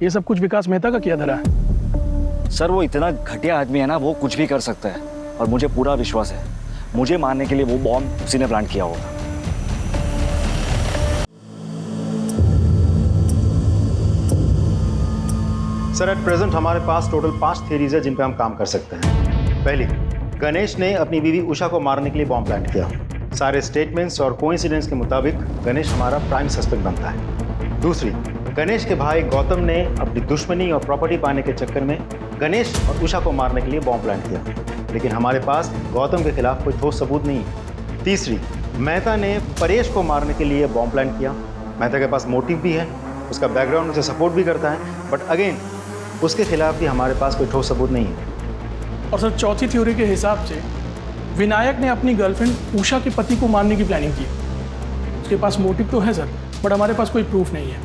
ये सब कुछ विकास मेहता का किया धरा है? सर वो इतना घटिया आदमी है ना, वो कुछ भी कर सकता है और मुझे पूरा विश्वास है मुझे मारने के लिए वो बॉम्ब उसी ने प्लांट किया होगा। सर एट प्रेजेंट हमारे पास टोटल 5 थियरीज है जिन पे हम काम कर सकते हैं। पहली, गणेश ने अपनी बीवी उषा को मारने के लिए बॉम्ब प्लांट किया। सारे स्टेटमेंट्स और कोइंसिडेंस के मुताबिक गणेश हमारा प्राइम सस्पेक्ट बनता है। दूसरी, गणेश के भाई गौतम ने अपनी दुश्मनी और प्रॉपर्टी पाने के चक्कर में गणेश और उषा को मारने के लिए बॉम्ब प्लांट किया, लेकिन हमारे पास गौतम के खिलाफ कोई ठोस सबूत नहीं है। तीसरी, मेहता ने परेश को मारने के लिए बॉम्ब प्लांट किया। मेहता के पास मोटिव भी है, उसका बैकग्राउंड उसे सपोर्ट भी करता है, बट अगेन उसके खिलाफ भी हमारे पास कोई ठोस सबूत नहीं है। और सर चौथी थ्योरी के हिसाब से विनायक ने अपनी गर्लफ्रेंड उषा के पति को मारने की प्लानिंग की। उसके पास मोटिव तो है सर, बट हमारे पास कोई प्रूफ नहीं है।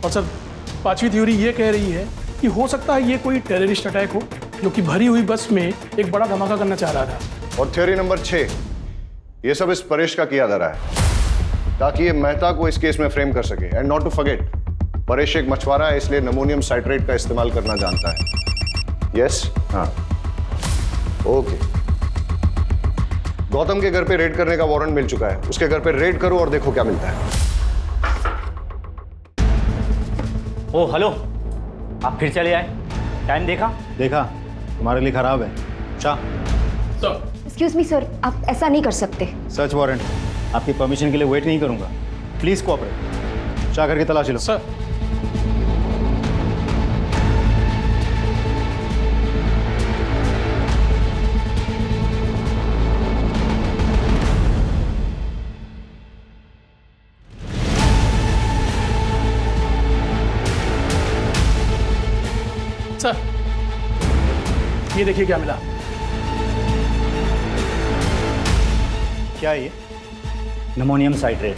और सर पांचवी थ्योरी ये कह रही है कि हो सकता है ये कोई टेररिस्ट अटैक हो जो कि भरी हुई बस में एक बड़ा धमाका करना चाह रहा था। और थ्योरी नंबर 6, ये सब इस परेश का किया जा रहा है ताकि ये मेहता को इस केस में फ्रेम कर सके। And not to forget, Paresh एक मछुआरा है, इसलिए अमोनियम साइट्रेट का इस्तेमाल करना जानता है। यस? हाँ, ओके। गौतम के घर पे रेड करने का वारंट मिल चुका है, उसके घर पे रेड करो और देखो क्या मिलता है। ओ हेलो, आप फिर चले आए? टाइम देखा? देखा, तुम्हारे लिए खराब है। शाह, एक्सक्यूज मी सर, आप ऐसा नहीं कर सकते। सर्च वारंट, आपकी परमिशन के लिए वेट नहीं करूंगा। Please cooperate. शाह करके तलाशी लो। सर सर ये देखिए क्या मिला। क्या है ये? Ammonium citrate.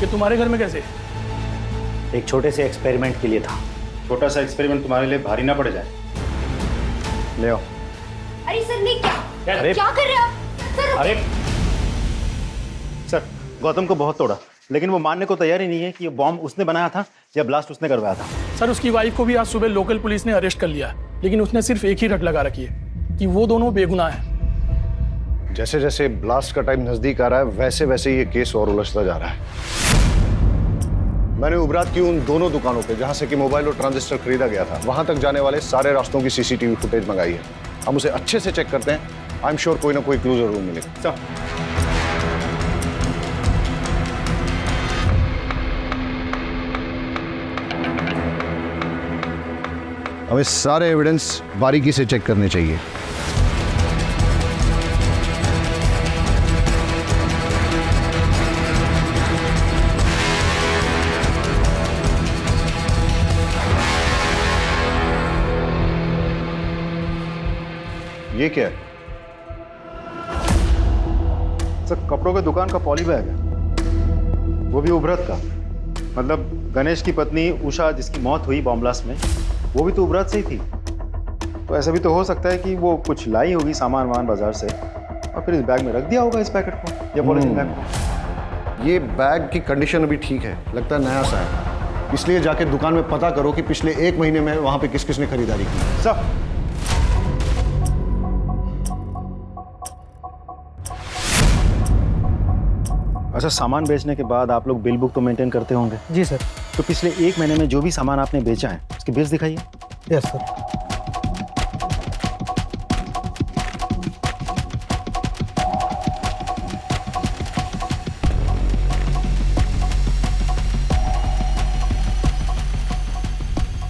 ये तुम्हारे घर में कैसे? एक छोटे से एक्सपेरिमेंट के लिए था। छोटा सा एक्सपेरिमेंट तुम्हारे लिए भारी ना पड़ जाए। ले आओ। अरे सर नहीं, अरे क्या कर रहे हैं आप? सर अरे सर, गौतम को बहुत तोड़ा, लेकिन वो मानने को तैयार ही नहीं है कि ये बॉम्ब उसने बनाया था या ब्लास्ट उसने करवाया था। सर उसकी वाइफ को भी आज सुबह लोकल पुलिस ने अरेस्ट कर लिया, लेकिन उसने सिर्फ एक ही रट लगा रखी है कि वो दोनों बेगुनाह हैं। जैसे जैसे ब्लास्ट का टाइम नजदीक आ रहा है वैसे वैसे ये केस और उलझता जा रहा है। मैंने उबरात की उन दोनों दुकानों पे जहां से कि मोबाइल और ट्रांजिस्टर खरीदा गया था, वहां तक जाने वाले सारे रास्तों की सीसीटीवी फुटेज मंगाई है। हम उसे अच्छे से चेक करते हैं। आई एम श्योर कोई ना कोई क्लू जरूर मिलेगा। हमें सारे एविडेंस बारीकी से चेक करने चाहिए। ये क्या है? सर कपड़ों के दुकान का पॉली बैग है, वो भी उभरत का। मतलब गणेश की पत्नी उषा जिसकी मौत हुई बॉम्ब ब्लास्ट में, वो भी तो उभरत से ही थी। तो ऐसा भी तो हो सकता है कि वो कुछ लाई होगी सामान वामान बाजार से और फिर इस बैग में रख दिया होगा, इस पैकेट को या पॉलिथीन बैग को। ये बैग की कंडीशन अभी ठीक है, लगता है नया सा है, इसलिए जाके दुकान में पता करो कि पिछले 1 महीने में वहां पे किस किस ने खरीदारी की। सर अच्छा, सामान बेचने के बाद आप लोग बिल बुक तो मेंटेन करते होंगे? जी सर। तो पिछले 1 महीने में जो भी सामान आपने बेचा है उसके बिल्स दिखाइए। Yes sir.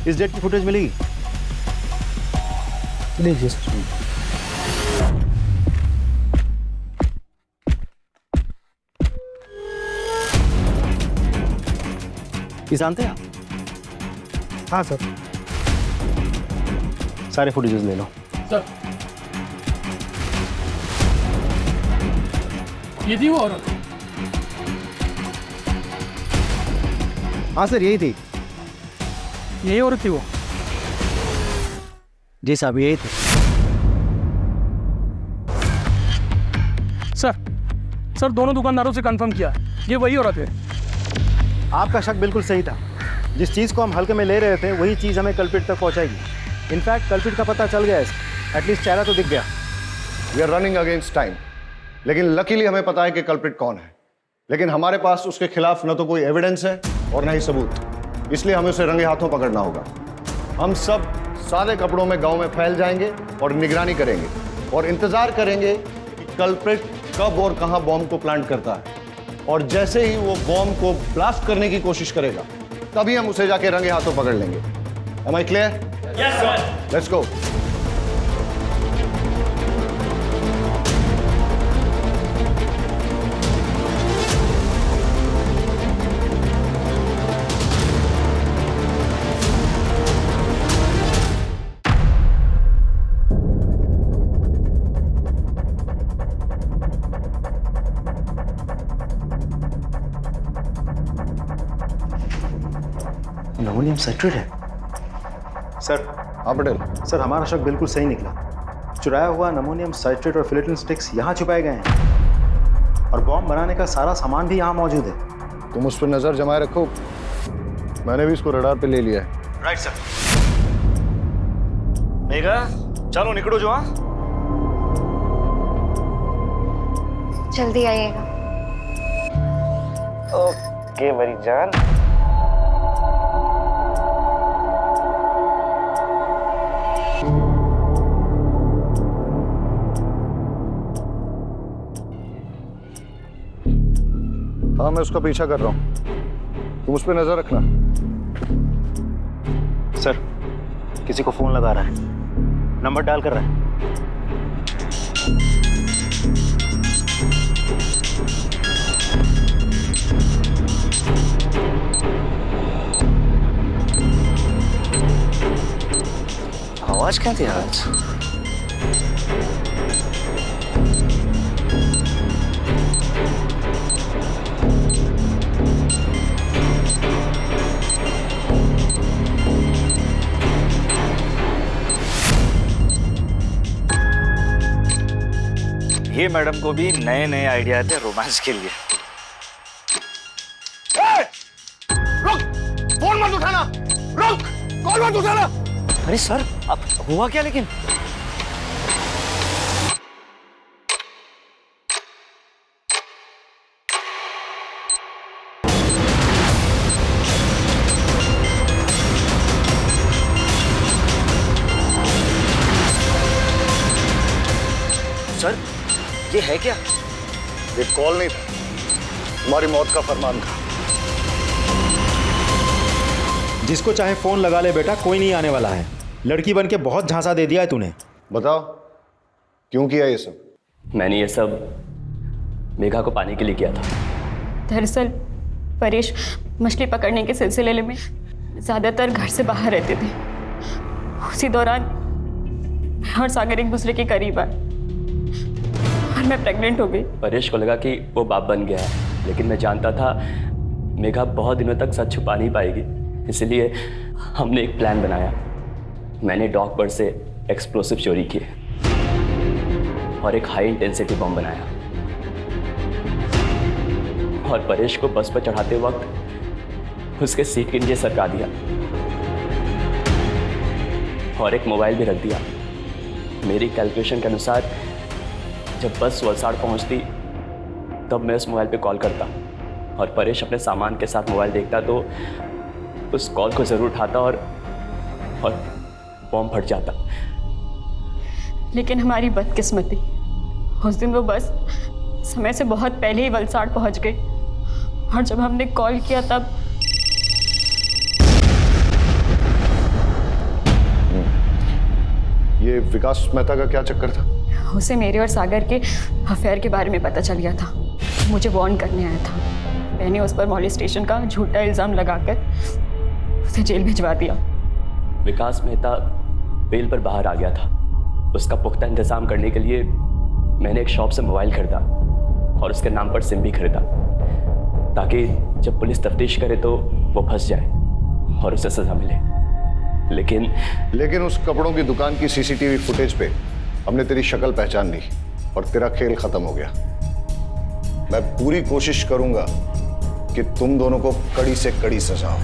इस डेट की फुटेज मिलेगी? लीजिए सर। ये जानते हैं आप? हाँ सर। सारे फुटेजेस ले लो। सर ये थी वो औरत? हाँ सर, यही थी। यही औरत थी वो? जी साहब, यही थी। सर दोनों दुकानदारों से कंफर्म किया, ये वही औरत है। आपका शक बिल्कुल सही था। जिस चीज़ को हम हल्के में ले रहे थे वही चीज़ हमें कल्प्रिट तक पहुंचाएगी। इनफैक्ट कल्प्रिट का पता चल गया है, एटलीस्ट चेहरा तो दिख गया। We are running against time, लेकिन लकीली हमें पता है कि कल्प्रिट कौन है। लेकिन हमारे पास उसके खिलाफ न तो कोई एविडेंस है और न ही सबूत, इसलिए हमें उसे रंगे हाथों पकड़ना होगा। हम सब सादे कपड़ों में गांव में फैल जाएंगे और निगरानी करेंगे और इंतजार करेंगे कि कल्प्रिट कब और कहां बॉम्ब को प्लांट करता है, और जैसे ही वो बॉम्ब को ब्लास्ट करने की कोशिश करेगा तभी हम उसे जाके रंगे हाथों पकड़ लेंगे। Am I clear? Yes, sir. Let's go. Ammonium citrate है सर। हाँ पटेल। सर हमारा शक बिल्कुल सही निकला। चुराया हुआ अमोनियम साइट्रेट और फिलेटिन स्टिक्स यहाँ छुपाए गए हैं और बॉम्ब बनाने का सारा सामान भी यहाँ मौजूद है। तुम उस पर नजर जमाए रखो, मैंने भी इसको रडार पे ले लिया है। Right sir. मेघा चलो निकलो जो। जल्दी आइएगा। ओके मेरी जान। हाँ मैं उसका पीछा कर रहा हूँ, तुम उस पर नजर रखना। सर किसी को फोन लगा रहा है, नंबर डायल कर रहा है। आवाज क्या थी आज? ये मैडम को भी नए नए आइडिया थे रोमांस के लिए। रुक, फोन मत उठाना, रुक, कॉल मत उठाना। अरे सर अब हुआ क्या लेकिन? सर ये है क्या? ये कॉल नहीं था, तुम्हारी मौत का फरमान था। जिसको चाहे फोन लगा ले बेटा, कोई नहीं आने वाला है। लड़की बन के बहुत झांसा दे दिया है तूने। बताओ क्यों किया ये सब? मैंने ये सब मेघा को पाने के लिए किया था। दरअसल परेश मछली पकड़ने के सिलसिले में ज़्यादातर घर से बाहर रहते थे। उसी दौरान मैं और सागर एक दूसरे के करीब आए और मैं प्रेग्नेंट हो गई। परेश को लगा कि वो बाप बन गया है, लेकिन मैं जानता था मेघा बहुत दिनों तक सच छुपा नहीं पाएगी। इसलिए हमने एक प्लान बनाया। मैंने डॉक पर से एक्सप्लोसिव चोरी किए और एक हाई इंटेंसिटी बम बनाया और परेश को बस पर चढ़ाते वक्त उसके सीट के नीचे सरका दिया और एक मोबाइल भी रख दिया। मेरी कैलकुलेशन के अनुसार जब बस वलसाड़ पहुंचती तब मैं उस मोबाइल पे कॉल करता और परेश अपने सामान के साथ मोबाइल देखता तो उस कॉल को ज़रूर उठाता और बॉम्ब फट जाता। लेकिन हमारी बदकिस्मती, उस दिन वो बस समय से बहुत पहले ही वलसाड़ पहुंच गई और जब हमने कॉल किया तब ये विकास मेहता का क्या चक्कर था? उसे मेरे और सागर के अफेयर के बारे में पता चल गया था। मुझे वार्न करने आया था। मैंने उस पर मॉलेस्टेशन का झूठा इल्ज़ाम लगाकर उसे जेल भिजवा दिया। विकास मेहता बेल पर बाहर आ गया था। उसका पुख्ता इंतजाम करने के लिए मैंने एक शॉप से मोबाइल खरीदा और उसके नाम पर सिम भी खरीदा ताकि जब पुलिस तफ्तीश करे तो वो फंस जाए और उसे सजा मिले। लेकिन उस कपड़ों की दुकान की सीसीटीवी फुटेज पे हमने तेरी शक्ल पहचान ली और तेरा खेल खत्म हो गया। मैं पूरी कोशिश करूंगा कि तुम दोनों को कड़ी से कड़ी सजा हो।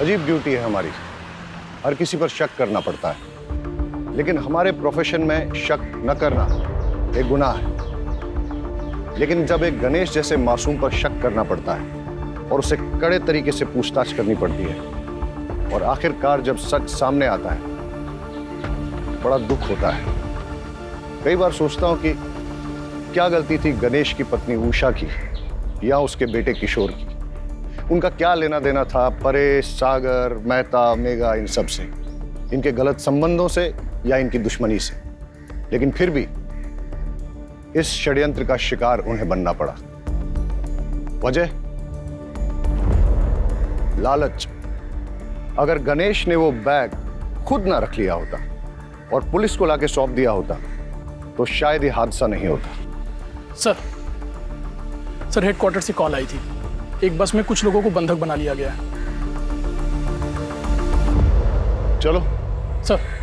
अजीब ड्यूटी है हमारी, हर किसी पर शक करना पड़ता है, लेकिन हमारे प्रोफेशन में शक न करना एक गुनाह है। लेकिन जब एक गणेश जैसे मासूम पर शक करना पड़ता है और उसे कड़े तरीके से पूछताछ करनी पड़ती है और आखिरकार जब सच सामने आता है, बड़ा दुख होता है। कई बार सोचता हूं कि क्या गलती थी गणेश की पत्नी उषा की या उसके बेटे किशोर की। उनका क्या लेना देना था परेश, सागर, मेहता, मेघा, इन सब से, इनके गलत संबंधों से या इनकी दुश्मनी से। लेकिन फिर भी इस षड्यंत्र का शिकार उन्हें बनना पड़ा। वजह लालच। अगर गणेश ने वो बैग खुद ना रख लिया होता और पुलिस को लाके सौंप दिया होता तो शायद ये हादसा नहीं होता। सर हेडक्वार्टर से कॉल आई थी। एक बस में कुछ लोगों को बंधक बना लिया गया है। चलो सर।